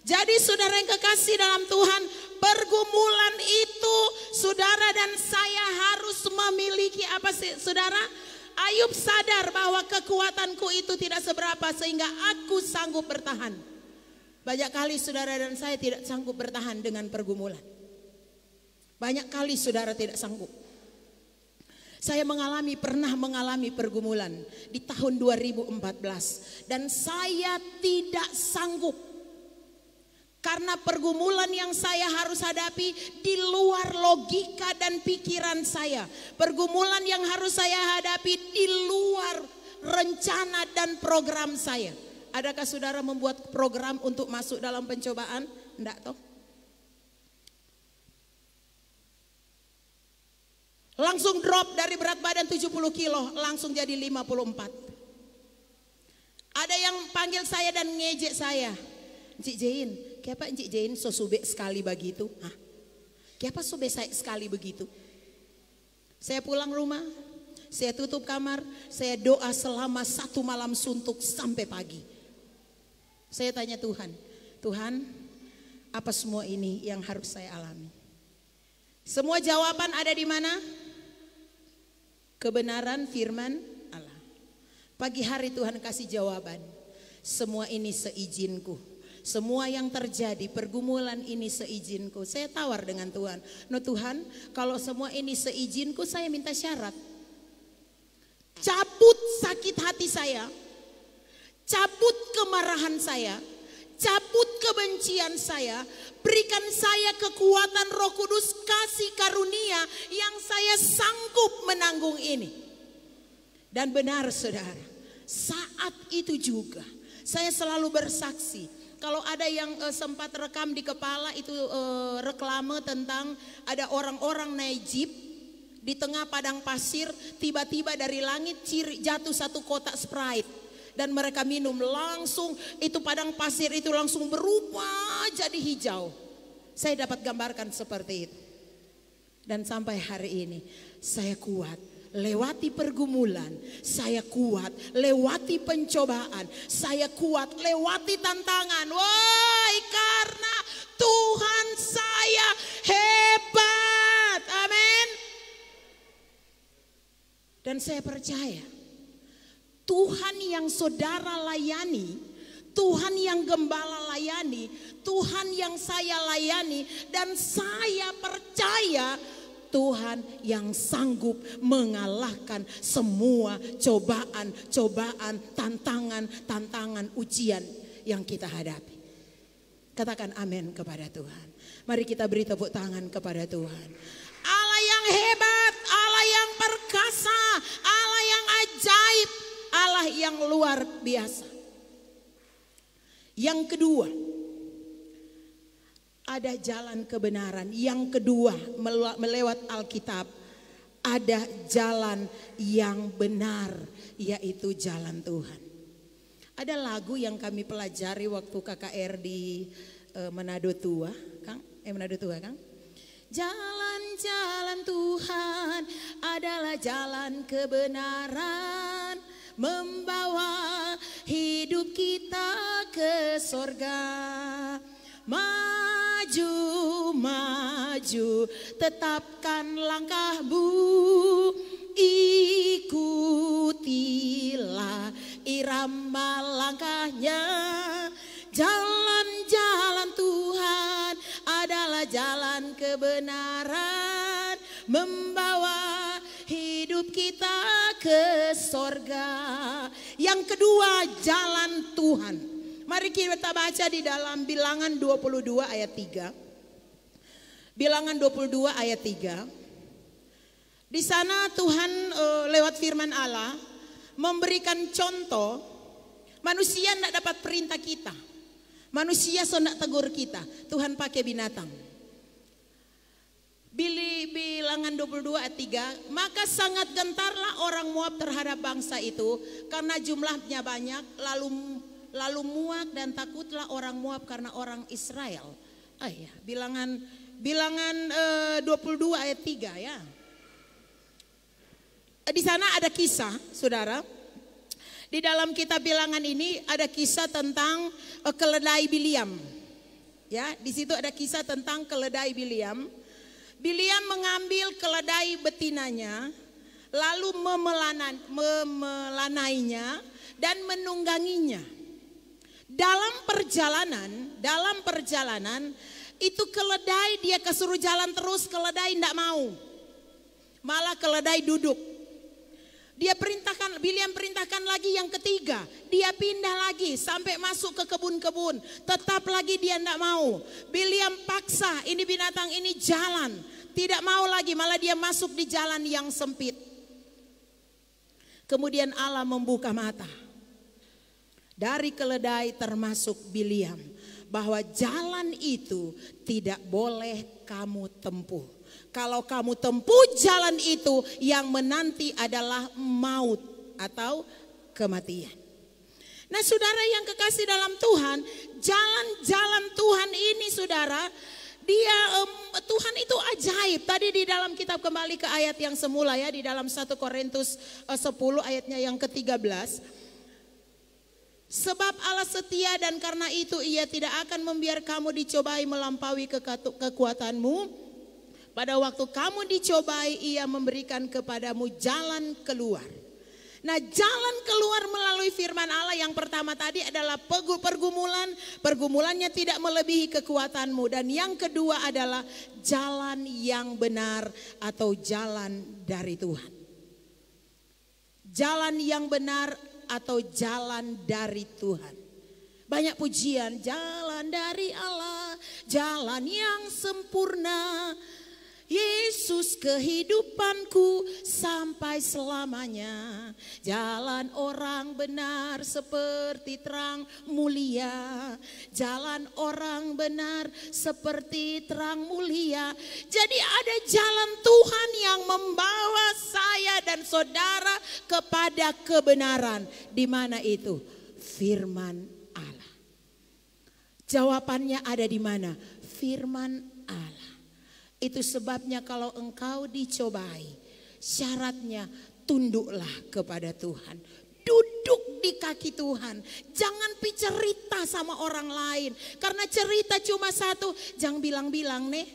D: Jadi saudara yang kekasih dalam Tuhan, pergumulan itu saudara dan saya harus memiliki apa sih saudara? Ayub sadar bahwa kekuatanku itu tidak seberapa sehingga aku sanggup bertahan. Banyak kali saudara dan saya tidak sanggup bertahan dengan pergumulan. Banyak kali saudara tidak sanggup. Saya pernah mengalami pergumulan di tahun 2014. Dan saya tidak sanggup. Karena pergumulan yang saya harus hadapi di luar logika dan pikiran saya. Pergumulan yang harus saya hadapi di luar rencana dan program saya. Adakah saudara membuat program untuk masuk dalam pencobaan? Enggak toh? Langsung drop dari berat badan 70 kilo langsung jadi 54. Ada yang panggil saya dan ngejek saya. Encik Jain, kenapa Encik Jain so subek sekali begitu? Hah? Kenapa sobek sekali begitu? Saya pulang rumah, saya tutup kamar, saya doa selama 1 malam suntuk sampai pagi. Saya tanya Tuhan, Tuhan, apa semua ini yang harus saya alami? Semua jawaban ada di mana? Kebenaran firman Allah. Pagi hari Tuhan kasih jawaban. Semua ini seizinku. Semua yang terjadi, pergumulan ini seizinku. Saya tawar dengan Tuhan. No Tuhan, kalau semua ini seizinku, saya minta syarat. Cabut sakit hati saya. Cabut kemarahan saya. Cabut kebencian saya. Berikan saya kekuatan Roh Kudus, kasih karunia yang saya sanggup menanggung ini. Dan benar saudara, saat itu juga saya selalu bersaksi. Kalau ada yang sempat rekam di kepala itu reklame tentang ada orang-orang naik jeep di tengah padang pasir, tiba-tiba dari langit jatuh satu kotak Sprite. Dan mereka minum langsung, itu padang pasir itu langsung berubah jadi hijau. Saya dapat gambarkan seperti itu. Dan sampai hari ini saya kuat. Lewati pergumulan, saya kuat. Lewati pencobaan, saya kuat. Lewati tantangan. Woi, karena Tuhan saya hebat. Amin. Dan saya percaya Tuhan yang saudara layani, Tuhan yang gembala layani, Tuhan yang saya layani, dan saya percaya Tuhan yang sanggup mengalahkan semua cobaan-cobaan, tantangan-tantangan, ujian yang kita hadapi. Katakan amin kepada Tuhan. Mari kita beri tepuk tangan kepada Tuhan. Allah yang hebat, Allah yang perkasa, Allah yang ajaib, Allah yang luar biasa. Yang kedua, ada jalan kebenaran. Yang kedua, melewat Alkitab, ada jalan yang benar, yaitu jalan Tuhan. Ada lagu yang kami pelajari waktu KKR di Manado Tua, Kang. Manado Tua, Kang. Jalan-jalan Tuhan adalah jalan kebenaran, membawa hidup kita ke sorga. Maju, maju, tetapkan langkahmu, ikutilah irama langkahnya. Jalan-jalan Tuhan adalah jalan kebenaran, membawa hidup kita ke sorga. Yang kedua, jalan Tuhan. Mari kita baca di dalam Bilangan 22 ayat 3. Bilangan 22 ayat 3. Di sana Tuhan lewat firman Allah memberikan contoh. Manusia tidak dapat perintah kita. Manusia hendak tegur kita. Tuhan pakai binatang. Bilangan 22 ayat 3. Maka sangat gentarlah orang Moab terhadap bangsa itu, karena jumlahnya banyak. Lalu muak dan takutlah orang Moab karena orang Israel. Ya, bilangan 22 ayat 3 ya. Di sana ada kisah, saudara. Di dalam kitab Bilangan ini ada kisah tentang keledai Biliam. Ya, di situ ada kisah tentang keledai Biliam. Biliam mengambil keledai betinanya, lalu memelanainya dan menungganginya. Dalam perjalanan itu keledai dia kesuruh jalan terus, keledai tidak mau. Malah keledai duduk. Biliam perintahkan lagi yang ketiga. Dia pindah lagi sampai masuk ke kebun-kebun. Tetap lagi dia tidak mau. Biliam paksa, ini binatang ini jalan. Tidak mau lagi, malah dia masuk di jalan yang sempit. Kemudian Allah membuka mata dari keledai termasuk Biliam, bahwa jalan itu tidak boleh kamu tempuh. Kalau kamu tempuh jalan itu, yang menanti adalah maut atau kematian. Nah, saudara yang kekasih dalam Tuhan, jalan-jalan Tuhan ini, saudara, Tuhan itu ajaib. Tadi di dalam kitab, kembali ke ayat yang semula ya, di dalam 1 Korintus 10 ayatnya yang ke-13. Sebab Allah setia dan karena itu Ia tidak akan membiarkan kamu dicobai melampaui kekuatanmu. Pada waktu kamu dicobai, Ia memberikan kepadamu jalan keluar. Nah, jalan keluar melalui firman Allah yang pertama tadi adalah pergumulan. Pergumulannya tidak melebihi kekuatanmu. Dan yang kedua adalah jalan yang benar atau jalan dari Tuhan. Jalan yang benar atau jalan dari Tuhan. Banyak pujian, jalan dari Allah, jalan yang sempurna. Yesus kehidupanku sampai selamanya. Jalan orang benar seperti terang mulia. Jalan orang benar seperti terang mulia. Jadi ada jalan Tuhan yang membawa saya dan saudara kepada kebenaran. Di mana itu? Firman Allah. Jawabannya ada di mana? Firman Allah. Itu sebabnya kalau engkau dicobai, syaratnya tunduklah kepada Tuhan. Duduk di kaki Tuhan. Jangan cerita sama orang lain. Karena cerita cuma satu, jangan bilang-bilang nih.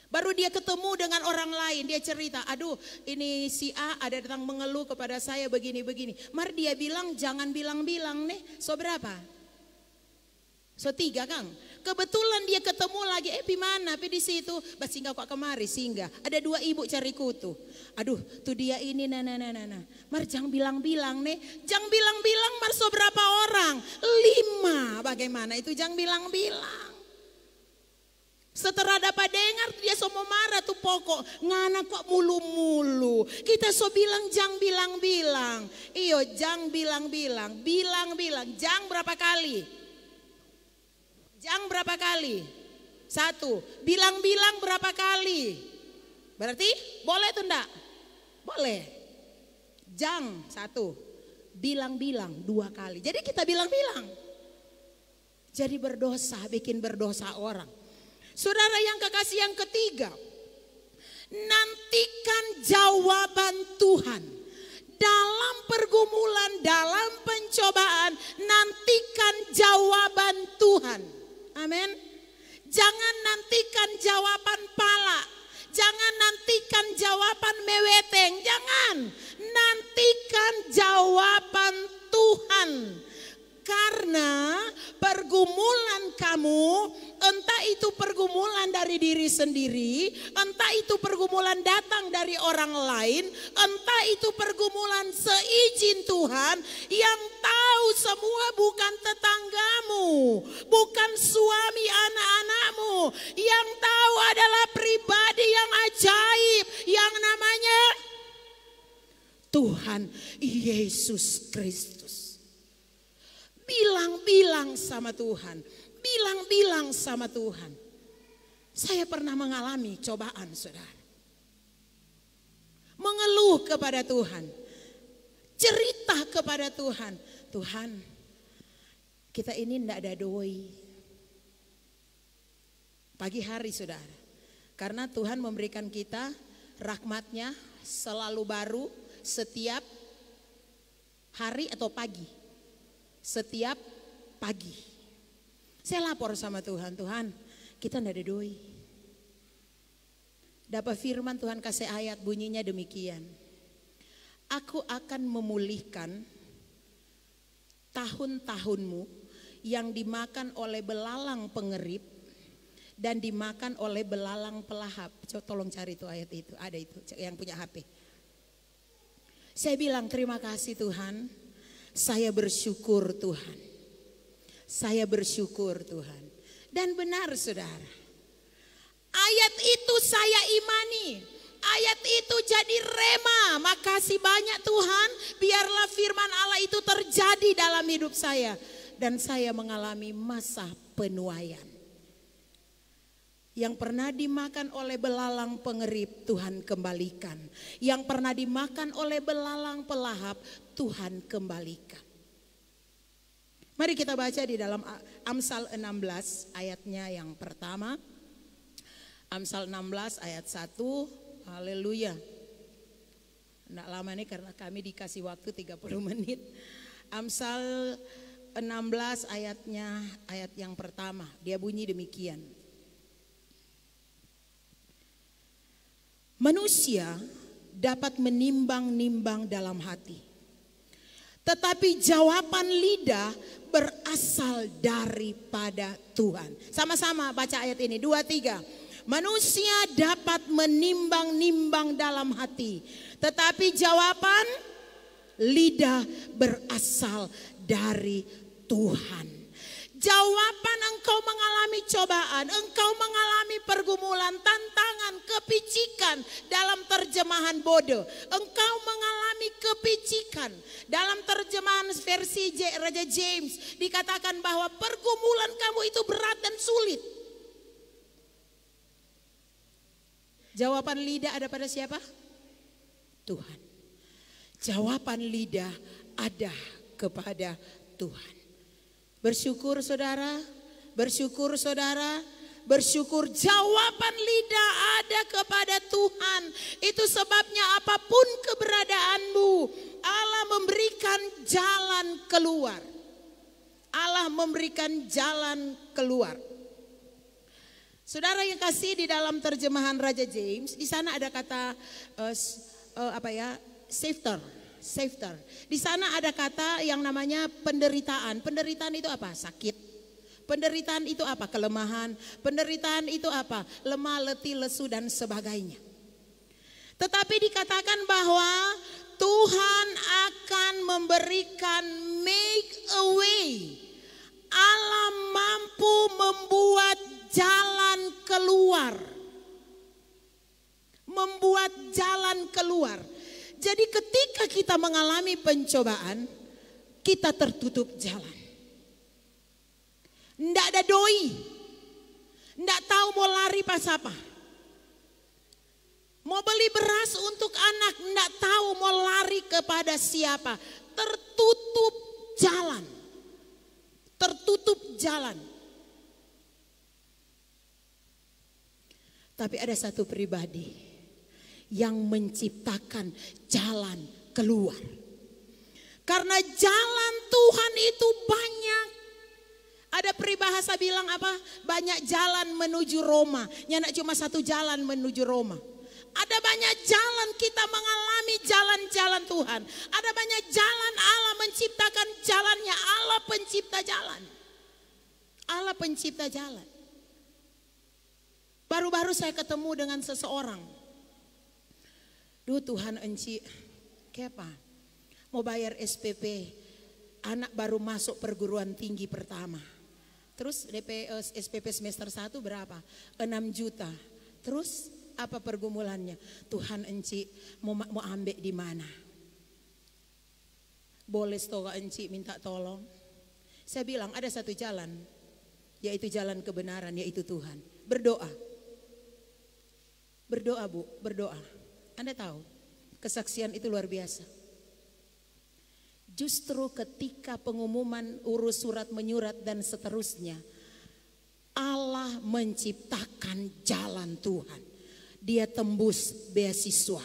D: Baru dia ketemu dengan orang lain, dia cerita, aduh ini si A ada datang mengeluh kepada saya begini-begini. Mari dia bilang jangan bilang-bilang nih, so berapa? So 3 Kang. Kebetulan dia ketemu lagi, gimana? Di situ, singgah kok kemari singgah. Ada 2 ibu cari kutu. Aduh, tuh dia ini, nah. Mar jangan bilang-bilang nih, jangan bilang-bilang mar so berapa orang? 5, bagaimana itu jangan bilang-bilang. Setelah dapat dengar dia so mau marah tuh pokok. Ngana kok mulu-mulu. Kita so bilang jangan bilang-bilang. Iyo jangan bilang-bilang. Bilang-bilang, jangan berapa kali? Jang berapa kali? 1. Bilang-bilang berapa kali? Berarti boleh tuh enggak? Boleh. Jang 1. Bilang-bilang 2 kali. Jadi kita bilang-bilang. Jadi berdosa, bikin berdosa orang. Saudara yang kekasih yang ketiga. Nantikan jawaban Tuhan. Dalam pergumulan, dalam pencobaan, nantikan jawaban Tuhan. Amin. Jangan nantikan jawaban pala. Jangan nantikan jawaban meweteng. Jangan. Nantikan jawaban Tuhan. Karena pergumulan kamu, entah itu pergumulan dari diri sendiri, entah itu pergumulan datang dari orang lain, entah itu pergumulan seizin Tuhan, yang tahu semua bukan tetanggamu, bukan suami anak-anakmu, yang tahu adalah pribadi yang ajaib, yang namanya Tuhan Yesus Kristus. Bilang-bilang sama Tuhan. Bilang-bilang sama Tuhan. Saya pernah mengalami cobaan, saudara. Mengeluh kepada Tuhan. Cerita kepada Tuhan. Tuhan, kita ini tidak ada doi. Pagi hari, saudara. Karena Tuhan memberikan kita rahmatnya selalu baru setiap hari atau pagi. Setiap pagi. Saya lapor sama Tuhan, Tuhan kita tidak ada doi. Dapat firman Tuhan kasih ayat bunyinya demikian. Aku akan memulihkan tahun-tahunmu yang dimakan oleh belalang pengerip dan dimakan oleh belalang pelahap. Coba tolong cari itu ayat itu, ada itu yang punya HP. Saya bilang terima kasih Tuhan. Saya bersyukur Tuhan. Saya bersyukur Tuhan. Dan benar saudara. Ayat itu saya imani. Ayat itu jadi rema. Makasih banyak Tuhan. Biarlah firman Allah itu terjadi dalam hidup saya. Dan saya mengalami masa penuaian. Yang pernah dimakan oleh belalang pengerip Tuhan kembalikan. Yang pernah dimakan oleh belalang pelahap Tuhan kembalikan. Mari kita baca di dalam Amsal 16 ayatnya yang pertama. Amsal 16 ayat 1. Haleluya. Tidak lama nih karena kami dikasih waktu 30 menit. Amsal 16 ayatnya ayat yang pertama. Dia bunyi demikian. Manusia dapat menimbang-nimbang dalam hati, tetapi jawaban lidah berasal daripada Tuhan. Sama-sama baca ayat ini, 2, 3. Manusia dapat menimbang-nimbang dalam hati, tetapi jawaban lidah berasal dari Tuhan. Jawaban engkau mengalami cobaan, engkau mengalami pergumulan, tantangan, kepicikan dalam terjemahan bodoh. Engkau mengalami kepicikan dalam terjemahan versi Raja James. Dikatakan bahwa pergumulan kamu itu berat dan sulit. Jawaban lidah ada pada siapa? Tuhan. Jawaban lidah ada kepada Tuhan. Bersyukur saudara, bersyukur saudara, bersyukur jawaban lidah ada kepada Tuhan. Itu sebabnya apapun keberadaanmu, Allah memberikan jalan keluar. Allah memberikan jalan keluar. Saudara yang kasih, di dalam terjemahan Raja James, di sana ada kata safety. Di sana ada kata yang namanya penderitaan. Penderitaan itu apa? Sakit. Penderitaan itu apa? Kelemahan. Penderitaan itu apa? Lemah, letih, lesu dan sebagainya. Tetapi dikatakan bahwa Tuhan akan memberikan make a way. Allah mampu membuat jalan keluar. Membuat jalan keluar. Jadi ketika kita mengalami pencobaan, kita tertutup jalan. Nggak ada doi. Nggak tahu mau lari pas apa. Mau beli beras untuk anak, nggak tahu mau lari kepada siapa. Tertutup jalan. Tertutup jalan. Tapi ada satu pribadi yang menciptakan jalan keluar. Karena jalan Tuhan itu banyak. Ada peribahasa bilang apa? Banyak jalan menuju Roma. Nyanak cuma satu jalan menuju Roma. Ada banyak jalan kita mengalami jalan-jalan Tuhan. Ada banyak jalan Allah menciptakan jalannya. Allah pencipta jalan. Allah pencipta jalan. Baru-baru saya ketemu dengan seseorang. Duh Tuhan enci, kepa mau bayar SPP, anak baru masuk perguruan tinggi pertama. Terus DP SPP semester 1 berapa? 6 juta. Terus apa pergumulannya? Tuhan enci mau ambil di mana? Boleh stoga enci minta tolong. Saya bilang ada satu jalan, yaitu jalan kebenaran, yaitu Tuhan. Berdoa. Berdoa Bu, berdoa. Anda tahu, kesaksian itu luar biasa. Justru ketika pengumuman urus surat menyurat dan seterusnya, Allah menciptakan jalan Tuhan. Dia tembus beasiswa.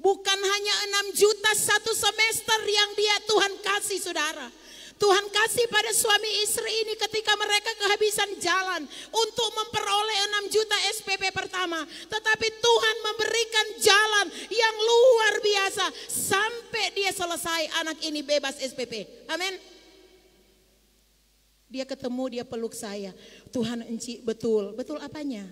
D: Bukan hanya 6 juta satu semester yang Tuhan kasih saudara. Tuhan kasih pada suami istri ini ketika mereka kehabisan jalan untuk memperoleh 6 juta SPP pertama. Tetapi Tuhan memberikan jalan yang luar biasa sampai dia selesai, anak ini bebas SPP. Amin. Dia ketemu, dia peluk saya. Tuhan enci betul. Betul apanya?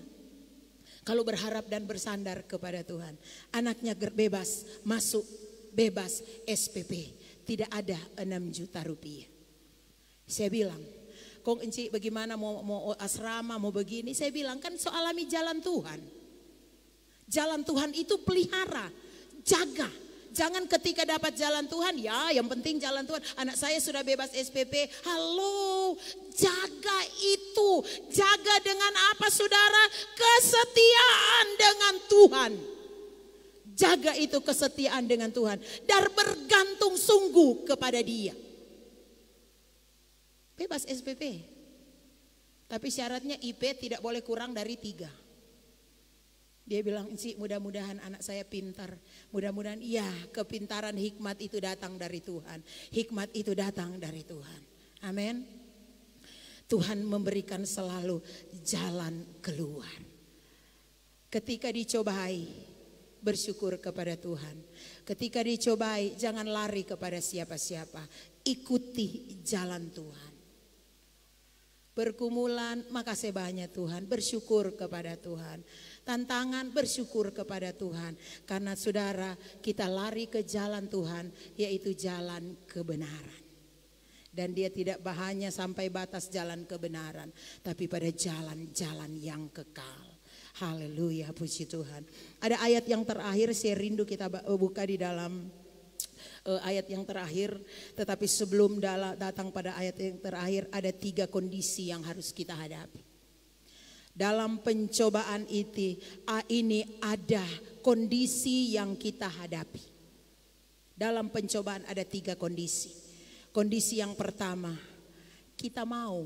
D: Kalau berharap dan bersandar kepada Tuhan. Anaknya bebas, masuk bebas SPP. Tidak ada 6 juta rupiah. Saya bilang, kong enci bagaimana mau asrama, mau begini. Saya bilang kan soalami jalan Tuhan. Jalan Tuhan itu pelihara, jaga. Jangan ketika dapat jalan Tuhan, ya yang penting jalan Tuhan. Anak saya sudah bebas SPP, halo, jaga itu. Jaga dengan apa saudara? Kesetiaan dengan Tuhan. Jaga itu kesetiaan dengan Tuhan. Dan bergantung sungguh kepada Dia. Bebas SPP. Tapi syaratnya IP tidak boleh kurang dari 3. Dia bilang, sih mudah-mudahan anak saya pintar. Mudah-mudahan iya, kepintaran hikmat itu datang dari Tuhan. Hikmat itu datang dari Tuhan. Amin. Tuhan memberikan selalu jalan keluar. Ketika dicobai, bersyukur kepada Tuhan. Ketika dicobai, jangan lari kepada siapa-siapa. Ikuti jalan Tuhan. Pergumulan, makasih banyak Tuhan. Bersyukur kepada Tuhan. Tantangan, bersyukur kepada Tuhan. Karena saudara, kita lari ke jalan Tuhan, yaitu jalan kebenaran. Dan dia tidak hanya sampai batas jalan kebenaran, tapi pada jalan-jalan yang kekal. Haleluya, puji Tuhan. Ada ayat yang terakhir, saya rindu kita buka di dalam ayat yang terakhir. Tetapi sebelum datang pada ayat yang terakhir, ada 3 kondisi yang harus kita hadapi. Dalam pencobaan ini ada kondisi yang kita hadapi. Dalam pencobaan ada 3 kondisi. Kondisi yang pertama, kita mau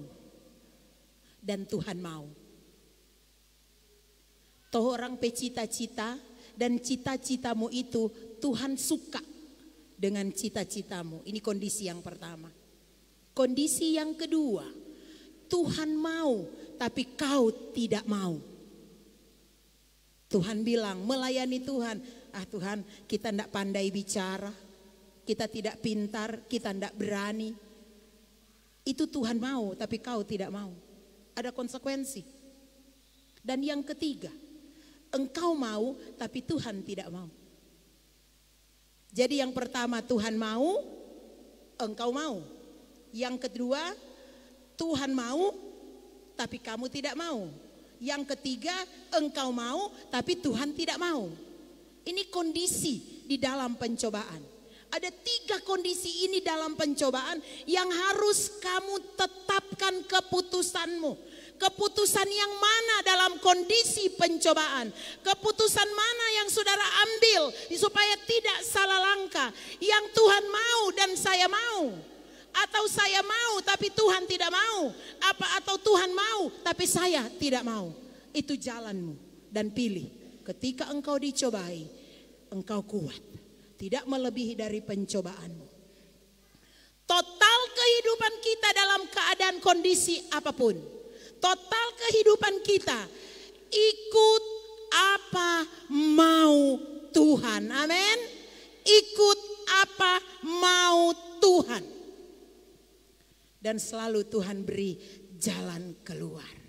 D: dan Tuhan mau. Toh orang pecita-cita dan cita-citamu itu Tuhan suka dengan cita-citamu. Ini kondisi yang pertama. Kondisi yang kedua, Tuhan mau tapi kau tidak mau. Tuhan bilang melayani Tuhan, Tuhan kita tidak pandai bicara. Kita tidak pintar, kita tidak berani. Itu Tuhan mau, tapi kau tidak mau. Ada konsekuensi. Dan yang ketiga, engkau mau, tapi Tuhan tidak mau. Jadi yang pertama Tuhan mau, engkau mau. Yang kedua, Tuhan mau, tapi kamu tidak mau. Yang ketiga, engkau mau, tapi Tuhan tidak mau. Ini kondisi di dalam pencobaan. Ada 3 kondisi ini dalam pencobaan yang harus kamu tetapkan keputusanmu. Keputusan yang mana dalam kondisi pencobaan? Keputusan mana yang saudara ambil supaya tidak salah langkah? Yang Tuhan mau dan saya mau. Atau saya mau tapi Tuhan tidak mau. Atau Tuhan mau tapi saya tidak mau. Itu jalanmu. Dan pilih. Ketika engkau dicobai, engkau kuat. Tidak melebihi dari pencobaanmu. Total kehidupan kita dalam keadaan kondisi apapun. Total kehidupan kita ikut apa mau Tuhan. Amin. Ikut apa mau Tuhan. Dan selalu Tuhan beri jalan keluar.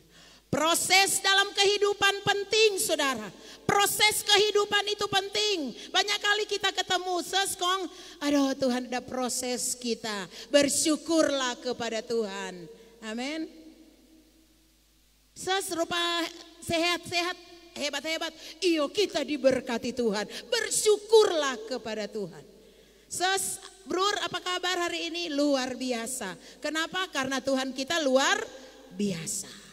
D: Proses dalam kehidupan penting saudara. Proses kehidupan itu penting. Banyak kali kita ketemu seskong. Aduh Tuhan ada proses kita. Bersyukurlah kepada Tuhan. Amin. Serupa sehat-sehat. Hebat-hebat. Iyo kita diberkati Tuhan. Bersyukurlah kepada Tuhan. Brur apa kabar hari ini? Luar biasa. Kenapa? Karena Tuhan kita luar biasa.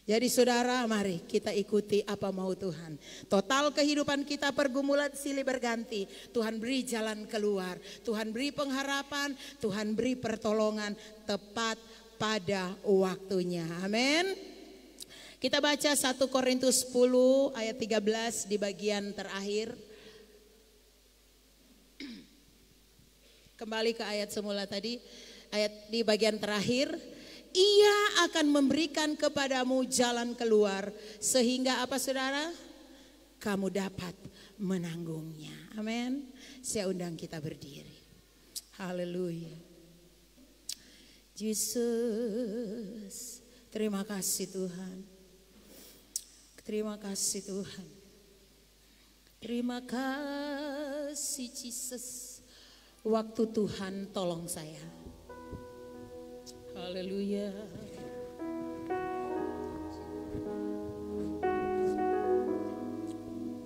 D: Jadi saudara mari kita ikuti apa mau Tuhan. Total kehidupan kita pergumulan silih berganti. Tuhan beri jalan keluar. Tuhan beri pengharapan. Tuhan beri pertolongan tepat pada waktunya. Amin. Kita baca 1 Korintus 10 ayat 13 di bagian terakhir. Kembali ke ayat semula tadi. Ayat di bagian terakhir. Ia akan memberikan kepadamu jalan keluar. Sehingga apa saudara? Kamu dapat menanggungnya. Amin. Saya undang kita berdiri. Haleluya. Yesus. Terima kasih Tuhan. Terima kasih Tuhan. Terima kasih Yesus. Waktu Tuhan tolong saya. Haleluya.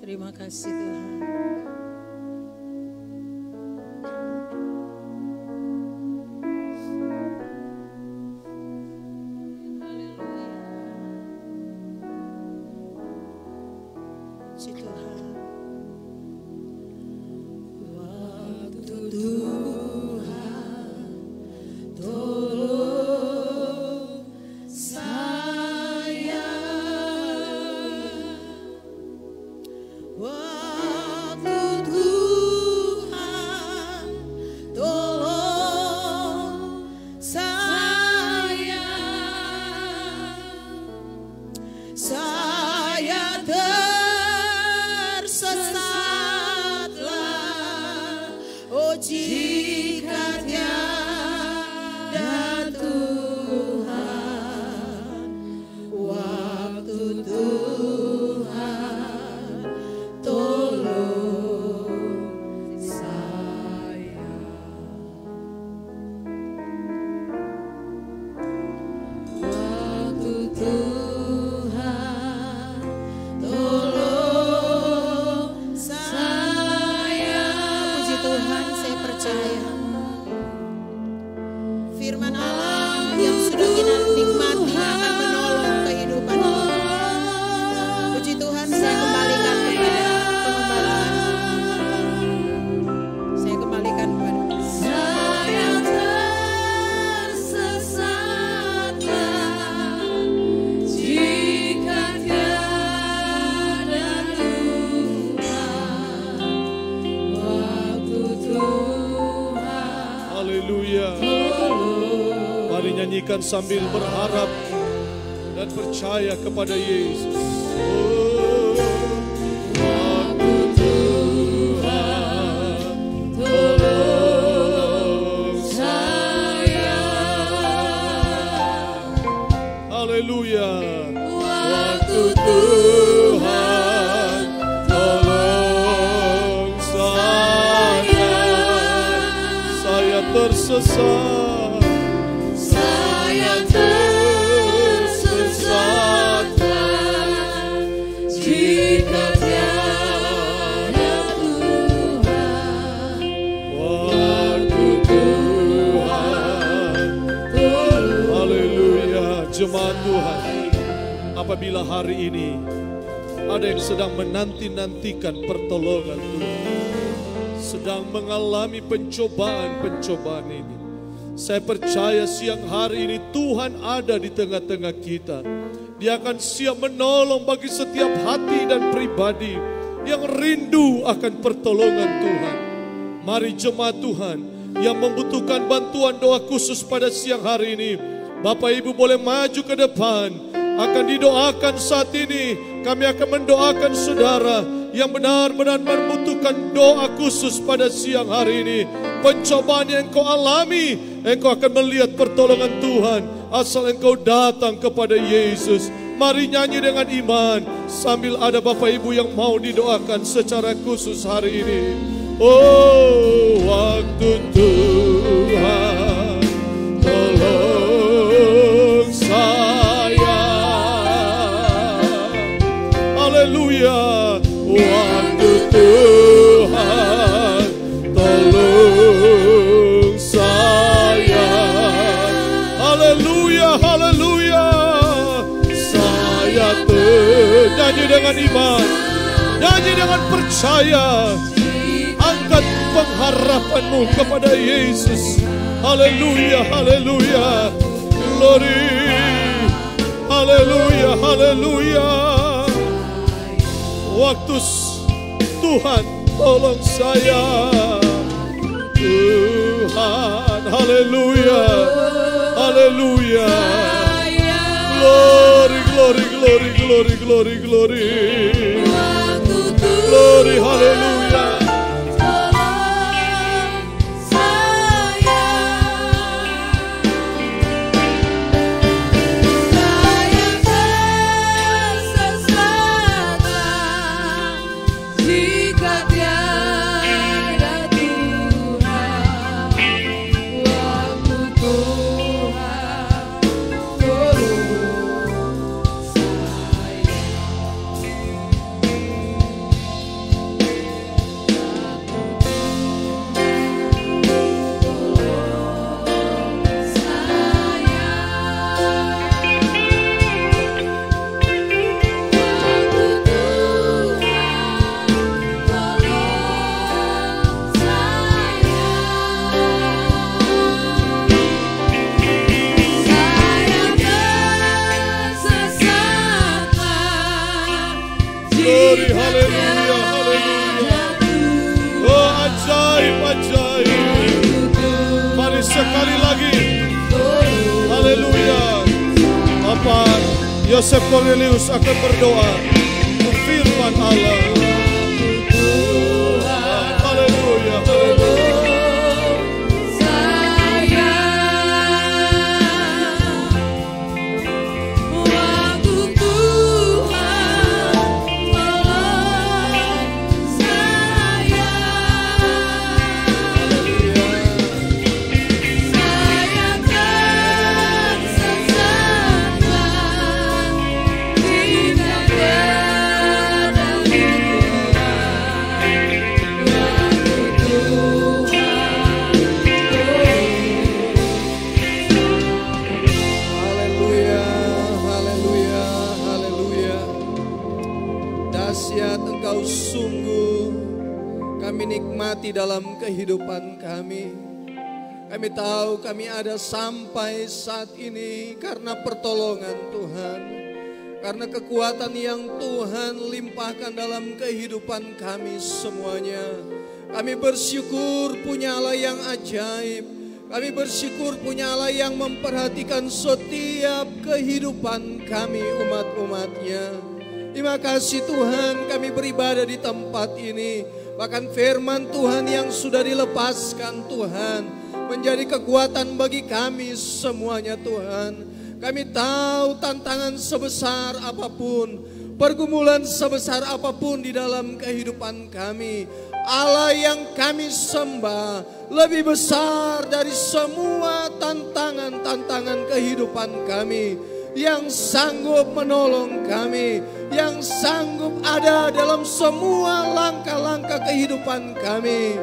D: Terima kasih Tuhan. Haleluya. Puji Tuhan. Waktu Tuhan tolong saya. Waktu jika tiada Tuhan, waktu Tuhan tolong saya. Waktu Tuhan tolong saya. Puji Tuhan, saya percaya firman Allah yang sudah kita nikmati akan menolong kehidupan kita. Puji Tuhan, saya kembalikan kepada pengembalaan. Saya kembalikan kepada saya tersesatlah jika tiada Tuhan, waktu Tuhan.
A: Haleluya. Mari nyanyikan sambil berharap dan percaya kepada Yesus. Oh, waktu Tuhan tolong saya. Haleluya. Waktu Tuhan tolong saya. Saya tersesat.
D: Saya tersesatlah jika tiada Tuhan,
A: waktu Tuhan. Haleluya. Jemaat Tuhan, apabila hari ini ada yang sedang menanti-nantikan pertolongan Tuhan, sedang mengalami pencobaan-pencobaan ini, saya percaya siang hari ini Tuhan ada di tengah-tengah kita. Dia akan siap menolong bagi setiap hati dan pribadi yang rindu akan pertolongan Tuhan. Mari jemaat Tuhan yang membutuhkan bantuan doa khusus pada siang hari ini, Bapak Ibu boleh maju ke depan. Akan didoakan saat ini. Kami akan mendoakan saudara yang benar-benar membutuhkan doa khusus pada siang hari ini. Pencobaan yang engkau alami, engkau akan melihat pertolongan Tuhan asal engkau datang kepada Yesus. Mari nyanyi dengan iman sambil ada Bapak Ibu yang mau didoakan secara khusus hari ini. Oh, waktu Tuhan tolong saya. Haleluya. Waktu Tuhan tolong saya. Haleluya, haleluya. Saya nyanyi dengan iman, nyanyi dengan percaya. Angkat pengharapanmu kepada Yesus. Haleluya, haleluya. Glory. Haleluya, haleluya. Waktu Tuhan tolong saya. Tuhan, haleluya, haleluya. Glory, glory, glory, glory, glory, glory. Glory, haleluya. Glory, haleluya, haleluya. Oh, ajaib, ajaib. Mari sekali lagi. Haleluya. Bapak Yosef Cornelius akan berdoa firman Allah. Haleluya, haleluya.
E: memberkati dalam kehidupan kami. Kami tahu kami ada sampai saat ini karena pertolongan Tuhan, karena kekuatan yang Tuhan limpahkan dalam kehidupan kami semuanya. Kami bersyukur punya Allah yang ajaib. Kami bersyukur punya Allah yang memperhatikan setiap kehidupan kami umat-umatnya. Terima kasih Tuhan, kami beribadah di tempat ini. Bahkan firman Tuhan yang sudah dilepaskan Tuhan menjadi kekuatan bagi kami semuanya Tuhan. Kami tahu tantangan sebesar apapun, pergumulan sebesar apapun di dalam kehidupan kami, Allah yang kami sembah lebih besar dari semua tantangan-tantangan kehidupan kami, yang sanggup menolong kami, yang sanggup ada dalam semua langkah-langkah kehidupan kami.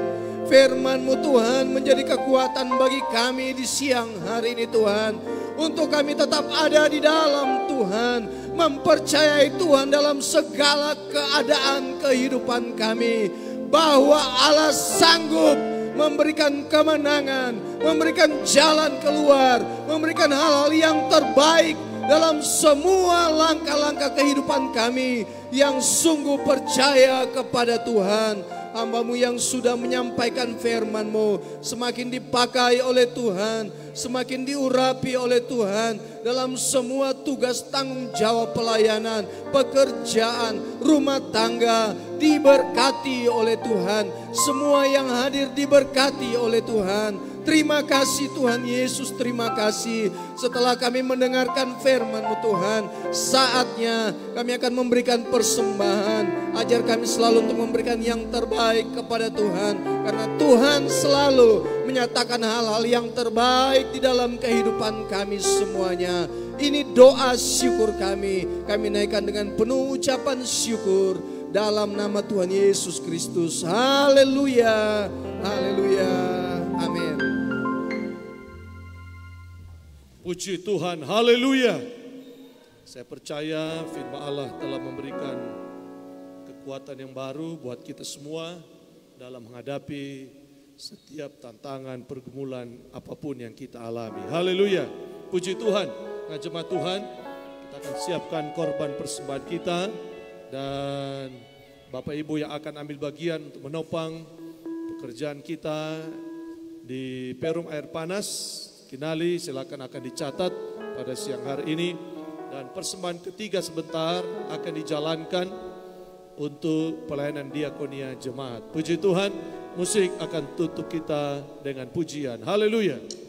E: Firman-Mu Tuhan menjadi kekuatan bagi kami di siang hari ini Tuhan, untuk kami tetap ada di dalam Tuhan, mempercayai Tuhan dalam segala keadaan kehidupan kami, bahwa Allah sanggup memberikan kemenangan, memberikan jalan keluar, memberikan hal-hal yang terbaik dalam semua langkah-langkah kehidupan kami yang sungguh percaya kepada Tuhan. Hamba-Mu yang sudah menyampaikan firman-Mu semakin dipakai oleh Tuhan, semakin diurapi oleh Tuhan dalam semua tugas tanggung jawab pelayanan, pekerjaan, rumah tangga, diberkati oleh Tuhan. Semua yang hadir diberkati oleh Tuhan. Terima kasih Tuhan Yesus, terima kasih. Setelah kami mendengarkan firman-Mu Tuhan, saatnya kami akan memberikan persembahan. Ajar kami selalu untuk memberikan yang terbaik kepada Tuhan, karena Tuhan selalu menyatakan hal-hal yang terbaik di dalam kehidupan kami semuanya. Ini doa syukur kami naikkan dengan penuh ucapan syukur dalam nama Tuhan Yesus Kristus. Haleluya, haleluya, amin.
A: Puji Tuhan, haleluya. Saya percaya firman Allah telah memberikan kekuatan yang baru buat kita semua dalam menghadapi setiap tantangan, pergumulan apapun yang kita alami. Haleluya, puji Tuhan. Nah, jemaat Tuhan, kita akan siapkan korban persembahan kita, dan Bapak Ibu yang akan ambil bagian untuk menopang pekerjaan kita di Perum Air Panas Kinali, silakan akan dicatat pada siang hari ini. Dan persembahan ketiga sebentar akan dijalankan untuk pelayanan diakonia jemaat. Puji Tuhan, musik akan tutup kita dengan pujian. Haleluya.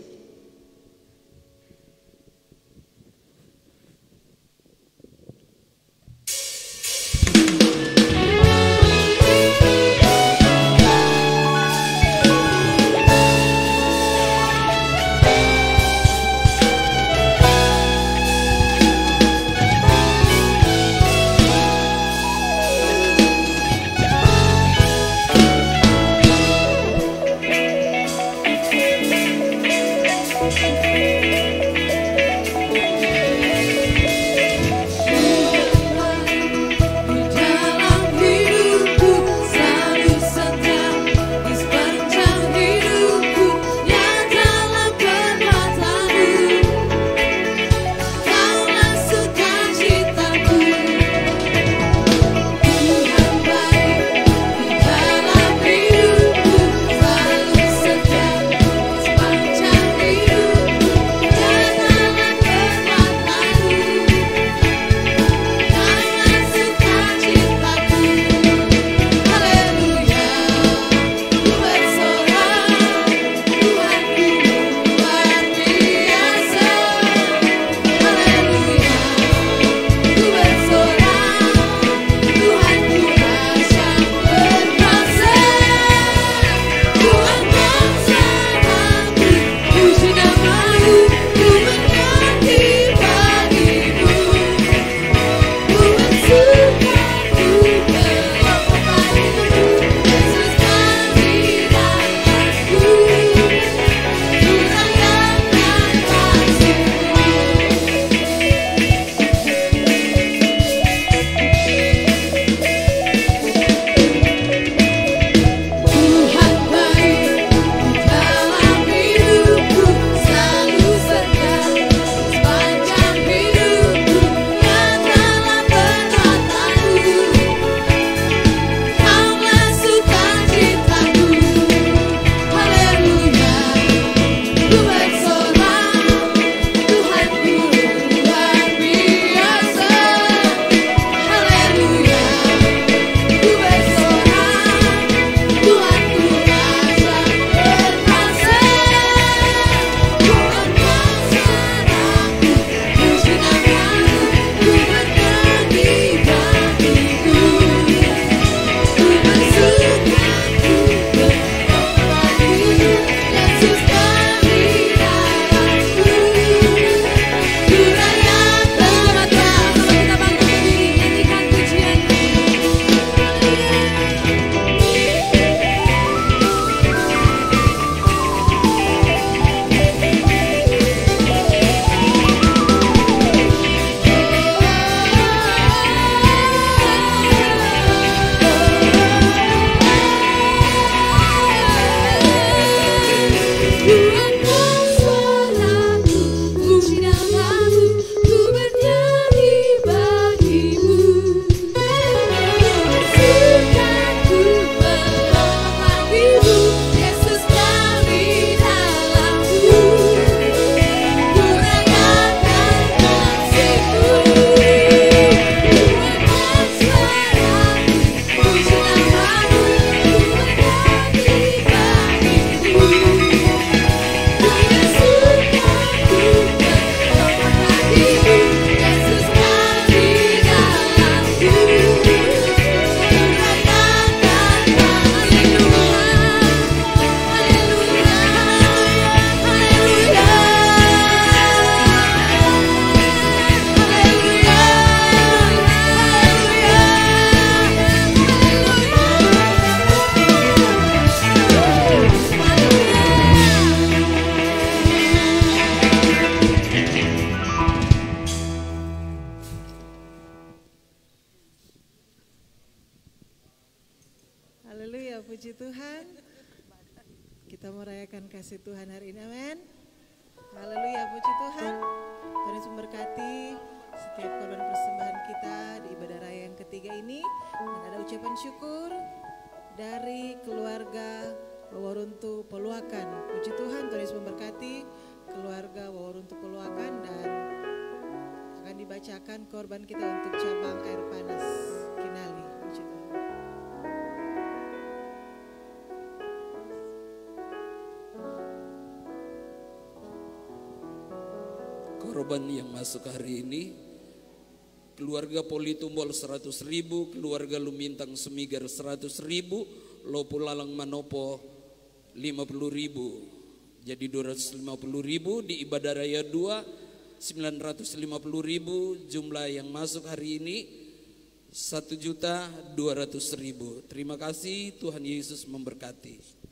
D: Haleluya, puji Tuhan. Kita merayakan kasih Tuhan hari ini, amin. Haleluya, puji Tuhan. Tuhan Yesus memberkati setiap korban persembahan kita di ibadah raya yang ketiga ini. Dan ada ucapan syukur dari keluarga Waworuntu Peluakan. Puji Tuhan, Tuhan Yesus memberkati keluarga Waworuntu Peluakan dan akan dibacakan korban kita untuk cabang air panas Kinali. Puji Tuhan.
F: Korban yang masuk hari ini, keluarga Politumbol 100.000, keluarga Lumintang Sumigar 100.000, Lopo Lalang Manopo 50.000, jadi 250.000. Di ibadah raya 2 950.000, jumlah yang masuk hari ini 1.200.000. Terima kasih, Tuhan Yesus memberkati.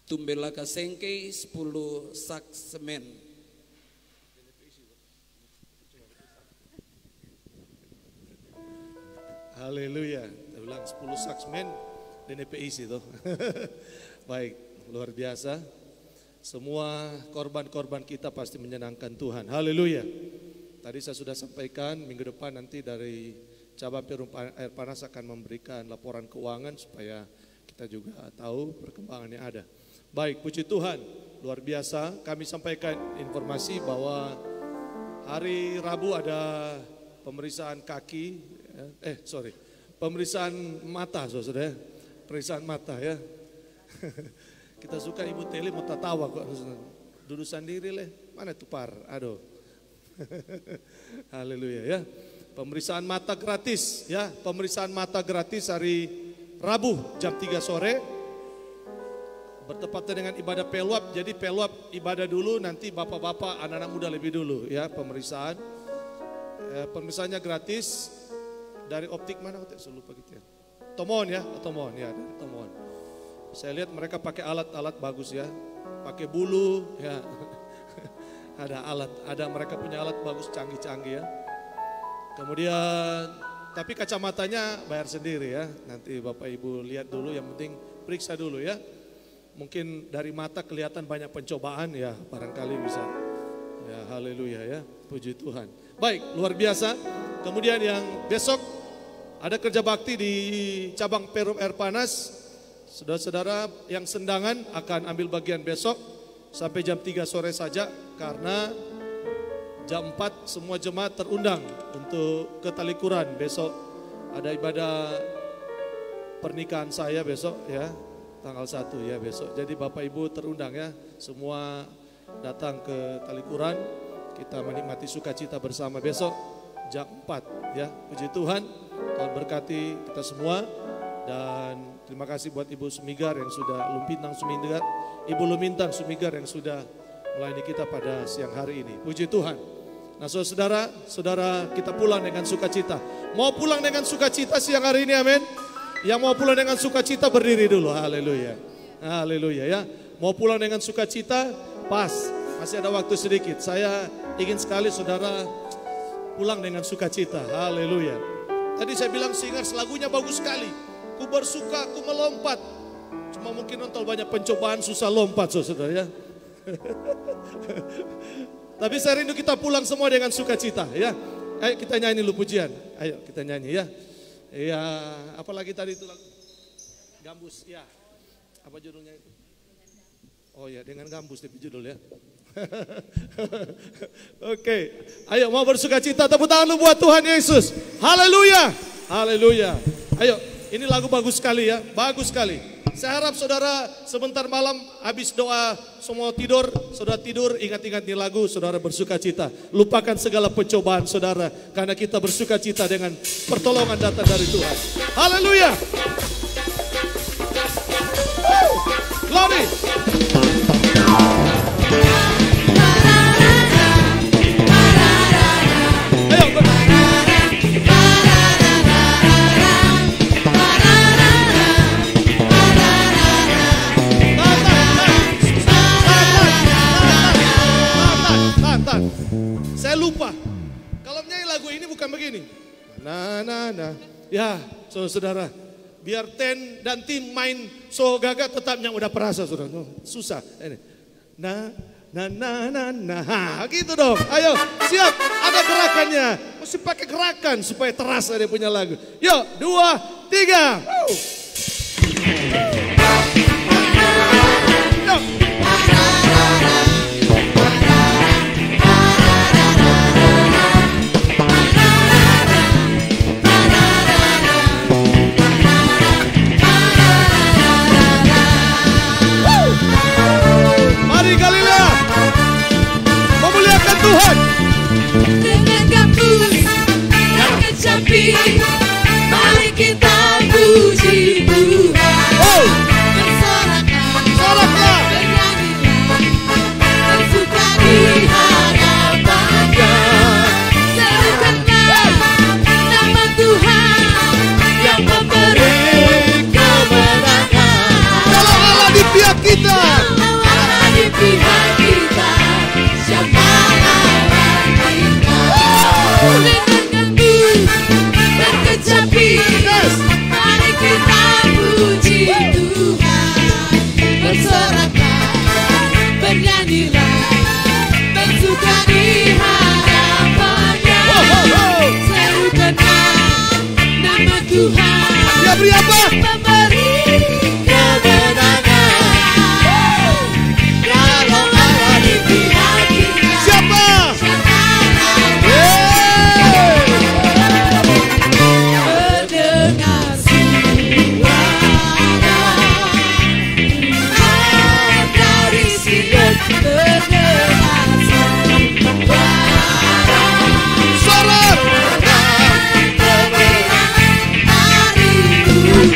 F: Tumbela Kasengke 10 sak semen.
A: Haleluya. Kita bilang 10 sak semen DNP isi tuh. Baik, luar biasa. Semua korban-korban kita pasti menyenangkan Tuhan. Haleluya. Tadi saya sudah sampaikan minggu depan nanti dari cabang Perum Air Panas akan memberikan laporan keuangan supaya kita juga tahu perkembangannya ada. Baik, puji Tuhan, luar biasa. Kami sampaikan informasi bahwa hari Rabu ada pemeriksaan kaki, pemeriksaan mata, saudara. Pemeriksaan mata ya. Kita suka Ibu Teli mau tawa kok, duduk sendiri leh. Mana tuh par? Aduh. Haleluya ya. Pemeriksaan mata gratis ya, pemeriksaan mata gratis hari Rabu jam 3 sore. Bertepatan dengan ibadah peluap, jadi peluap ibadah dulu, nanti bapak-bapak, anak-anak muda lebih dulu ya pemeriksaan. Pemeriksaannya gratis dari optik mana? Saya lupa gitu ya. Tomon ya, Tomon ya, dari Tomon. Saya lihat mereka pakai alat-alat bagus ya, pakai bulu ya. Ada alat, ada mereka punya alat bagus canggih-canggih ya. Kemudian, tapi kacamatanya bayar sendiri ya. Nanti Bapak Ibu lihat dulu, yang penting periksa dulu ya. Mungkin dari mata kelihatan banyak pencobaan ya, barangkali bisa. Ya, haleluya ya, puji Tuhan. Baik, luar biasa. Kemudian yang besok ada kerja bakti di cabang Perum Air Panas. Saudara-saudara yang sendangan akan ambil bagian besok sampai jam 3 sore saja, karena jam 4 semua jemaat terundang untuk ke Talikuran. Besok ada ibadah pernikahan saya besok ya. Tanggal 1 ya besok. Jadi Bapak Ibu terundang ya, semua datang ke Talikuran. Kita menikmati sukacita bersama besok jam 4 ya. Puji Tuhan, Tuhan berkati kita semua. Dan terima kasih buat Ibu Sumigar yang sudah Ibu Lumintang Sumigar yang sudah melayani kita pada siang hari ini. Puji Tuhan. Nah saudara kita pulang dengan sukacita. Mau pulang dengan sukacita siang hari ini, amin. Yang mau pulang dengan sukacita berdiri dulu, haleluya. Haleluya ya. Mau pulang dengan sukacita, pas. Masih ada waktu sedikit. Saya ingin sekali saudara pulang dengan sukacita, haleluya. Tadi saya bilang Singers lagunya bagus sekali. Ku bersuka, ku melompat. Memang mungkin nonton banyak pencobaan susah lompat saudara ya. Tapi saya rindu kita pulang semua dengan sukacita ya. Ayo kita nyanyi dulu pujian. Ayo kita nyanyi ya. Ya, apalagi tadi itu lagu Gambus ya. Apa judulnya itu? Oh ya, dengan Gambus itu judul ya. Oke, ayo mau bersukacita, tepuk tangan lu buat Tuhan Yesus. Haleluya, haleluya. Ayo, ini lagu bagus sekali ya, bagus sekali. Saya harap saudara sebentar malam habis doa semua tidur, saudara tidur ingat-ingat ini lagu, saudara bersukacita. Lupakan segala pencobaan saudara, karena kita bersukacita dengan pertolongan datang dari Tuhan. Haleluya. Glory. Saya lupa. Kalau menyanyi lagu ini bukan begini. Ya, saudara. Biar Ten dan tim main so gagak tetapnya udah perasa saudara. Susah. Ini. Gitu dong. Ayo, siap. Ada gerakannya. Mesti pakai gerakan supaya terasa dia punya lagu. Yuk, 2, 3. Yuk. Tuhan
C: dengan gambus dan kecapi, mari kita puji Tuhan. Bersoraklah, bernyanyilah, bersuka di hadapannya. Serukanlah nama Tuhan yang memberi kemenangan.
A: Kalau Allah di pihak kita,
C: kalau Allah di pihak kita, siapa dengan gambus dan kecapi, mari kita puji Tuhan. Bersoraklah, bernyanyilah, bersuka di hadapannya. Serukanlah nama Tuhan.
A: Dia beri apa?
C: Memberi kemenangan. Kalau Allah di pihak kita,
A: Siapa?
C: mendengar suara dari Sion, mendengar suara dari Tuhan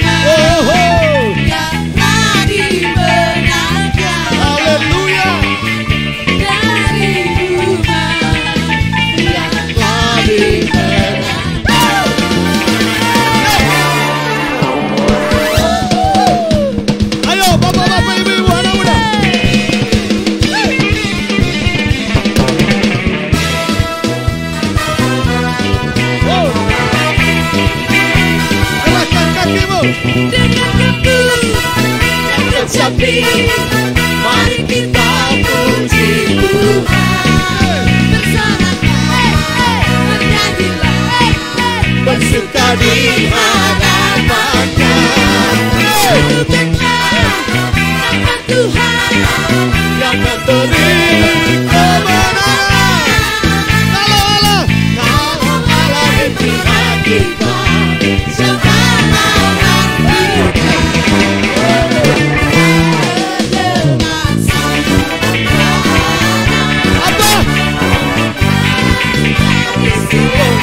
C: yang telah dimenangkan.
A: Haleluya.
C: Dari Tuhan yang telah dimenangkan.
A: Ayo bapak-bapak, ibu-ibu, anak muda. Gerakkan kakimu.
C: Dengan gambus dan kecapi, mari kita puji Tuhan. Bersoraklah, bernyanyilah, bersuka di hadapannya. Serukanlah nama Tuhan
A: Yang memberi kemenangan. Kalau Allah
C: di pihak kita, siapa lawan kita? Dengan suara
A: apa?
C: di Sion,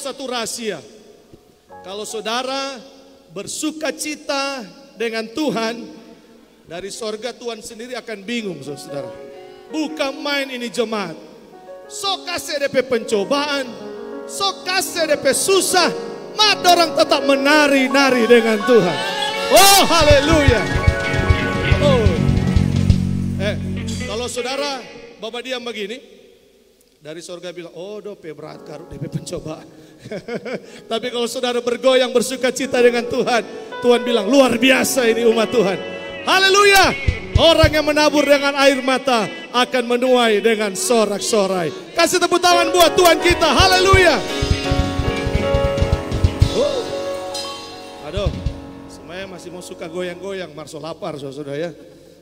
A: satu rahasia. Kalau saudara bersuka cita dengan Tuhan, dari sorga Tuhan sendiri akan bingung saudara. Bukan main ini jemaat. Sok kasih DP pencobaan, sok kasih DP susah, mata orang tetap menari-nari dengan Tuhan. Oh haleluya. Oh. Kalau saudara Bapak diam begini, dari sorga bilang, oh dope berat karut DP pencobaan. Tapi kalau saudara bergoyang bersuka cita dengan Tuhan, Tuhan bilang luar biasa ini umat Tuhan. Haleluya. Orang yang menabur dengan air mata akan menuai dengan sorak-sorai. Kasih tepuk tangan buat Tuhan kita. Haleluya. Aduh, semuanya masih mau suka goyang-goyang, marso lapar saudara ya.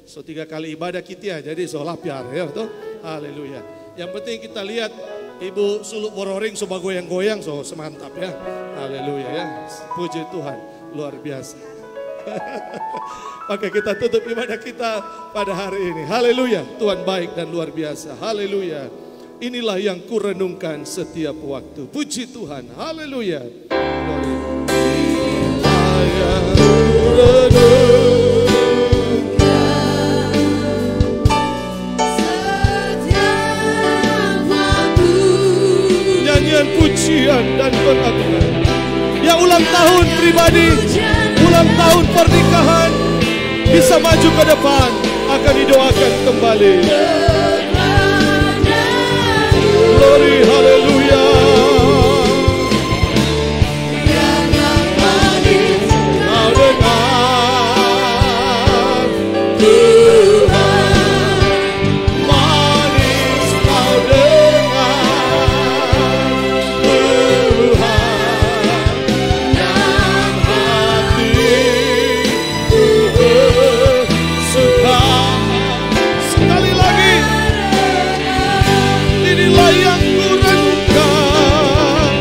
A: So 3 kali ibadah kita ya, jadi so lapar ya toh. Haleluya. Yang penting kita lihat Ibu Suluk Bororing coba goyang-goyang so semantap ya. Haleluya ya. Puji Tuhan, luar biasa. Maka kita tutup ibadah kita pada hari ini. Haleluya, Tuhan baik dan luar biasa. Haleluya. Inilah yang kurenungkan setiap waktu. Puji Tuhan. Haleluya. Nyanyian pujian dan pengagungan. Ya ulang tahun pribadi, ulang tahun pernikahan, bisa maju ke depan, akan didoakan kembali. Glory, haleluya. Kau dengar Tuhan, manis kau dengar Tuhan, yang hati suka. Sekali lagi, inilah yang kurenungkan.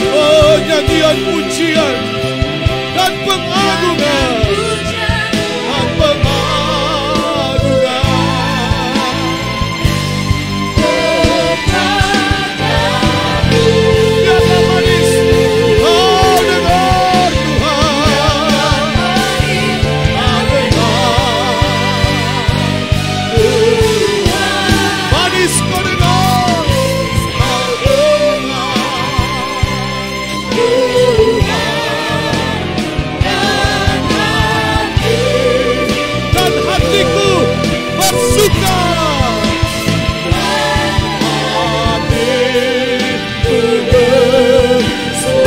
A: Oh, nyanyian pujian dan pengagungan, dan pengagungan. Biarlah manis kau dengar Tuhan, kau dengar Tuhan, manis kau dengar, kau dengar Tuhan, dan hatiku bersuka.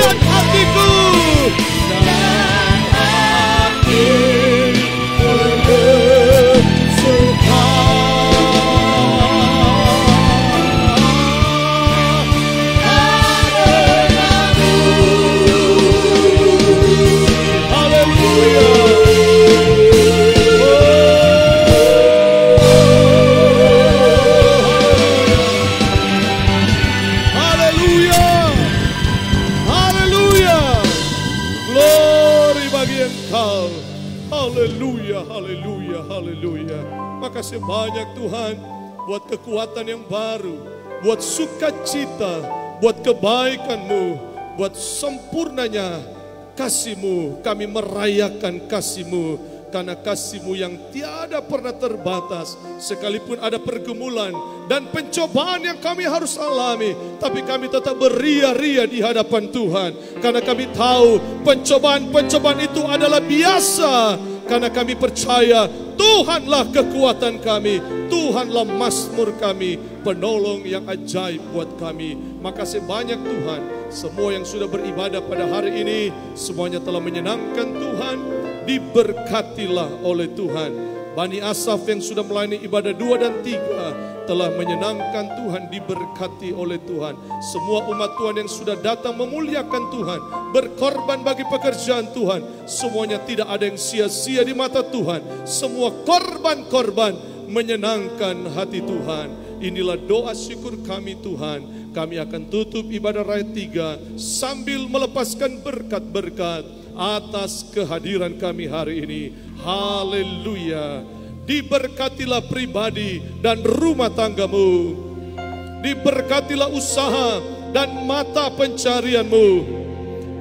A: Dan hatiku bersuka. Haleluya. Haleluya. Glory bagi Engkau. Haleluya, haleluya, haleluya. Makasih banyak Tuhan buat kekuatan yang baru, buat sukacita, buat kebaikan-Mu, buat sempurnanya kasih-Mu. Kami merayakan kasih-Mu. Karena kasih-Mu yang tiada pernah terbatas, sekalipun ada pergumulan dan pencobaan yang kami harus alami, tapi kami tetap beria-ria di hadapan Tuhan. Karena kami tahu pencobaan-pencobaan itu adalah biasa. Karena kami percaya Tuhanlah kekuatan kami, Tuhanlah mazmur kami, penolong yang ajaib buat kami. Makasih banyak Tuhan. Semua yang sudah beribadah pada hari ini, semuanya telah menyenangkan Tuhan. Diberkatilah oleh Tuhan. Bani Asaf yang sudah melayani ibadah 2 dan 3 telah menyenangkan Tuhan, diberkati oleh Tuhan. Semua umat Tuhan yang sudah datang memuliakan Tuhan, berkorban bagi pekerjaan Tuhan, semuanya tidak ada yang sia-sia di mata Tuhan. Semua korban-korban menyenangkan hati Tuhan. Inilah doa syukur kami Tuhan. kami akan tutup ibadah raya 3 sambil melepaskan berkat-berkat atas kehadiran kami hari ini. Haleluya. Diberkatilah pribadi dan rumah tanggamu. Diberkatilah usaha dan mata pencarianmu.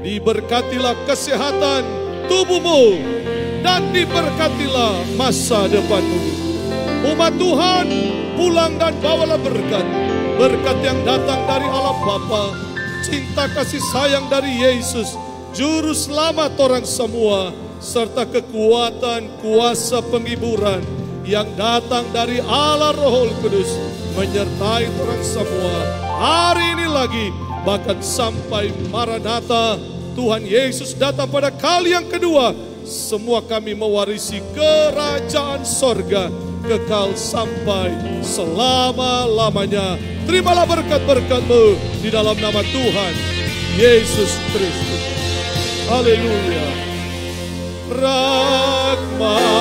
A: Diberkatilah kesehatan tubuhmu. Dan diberkatilah masa depanmu. Umat Tuhan, pulang dan bawalah berkat. Berkat yang datang dari Allah Bapa, cinta kasih sayang dari Yesus, Juru Selamat orang semua, serta kekuatan kuasa penghiburan yang datang dari Allah Roh Kudus menyertai orang semua hari ini lagi, bahkan sampai Maranatha Tuhan Yesus datang pada kali yang kedua. Semua kami mewarisi kerajaan sorga kekal sampai selama-lamanya. Terimalah berkat-berkat-Mu di dalam nama Tuhan Yesus Kristus. Haleluya. Rahmat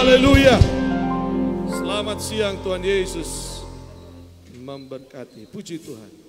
A: Haleluya. Selamat siang, Tuhan Yesus memberkati. Puji Tuhan.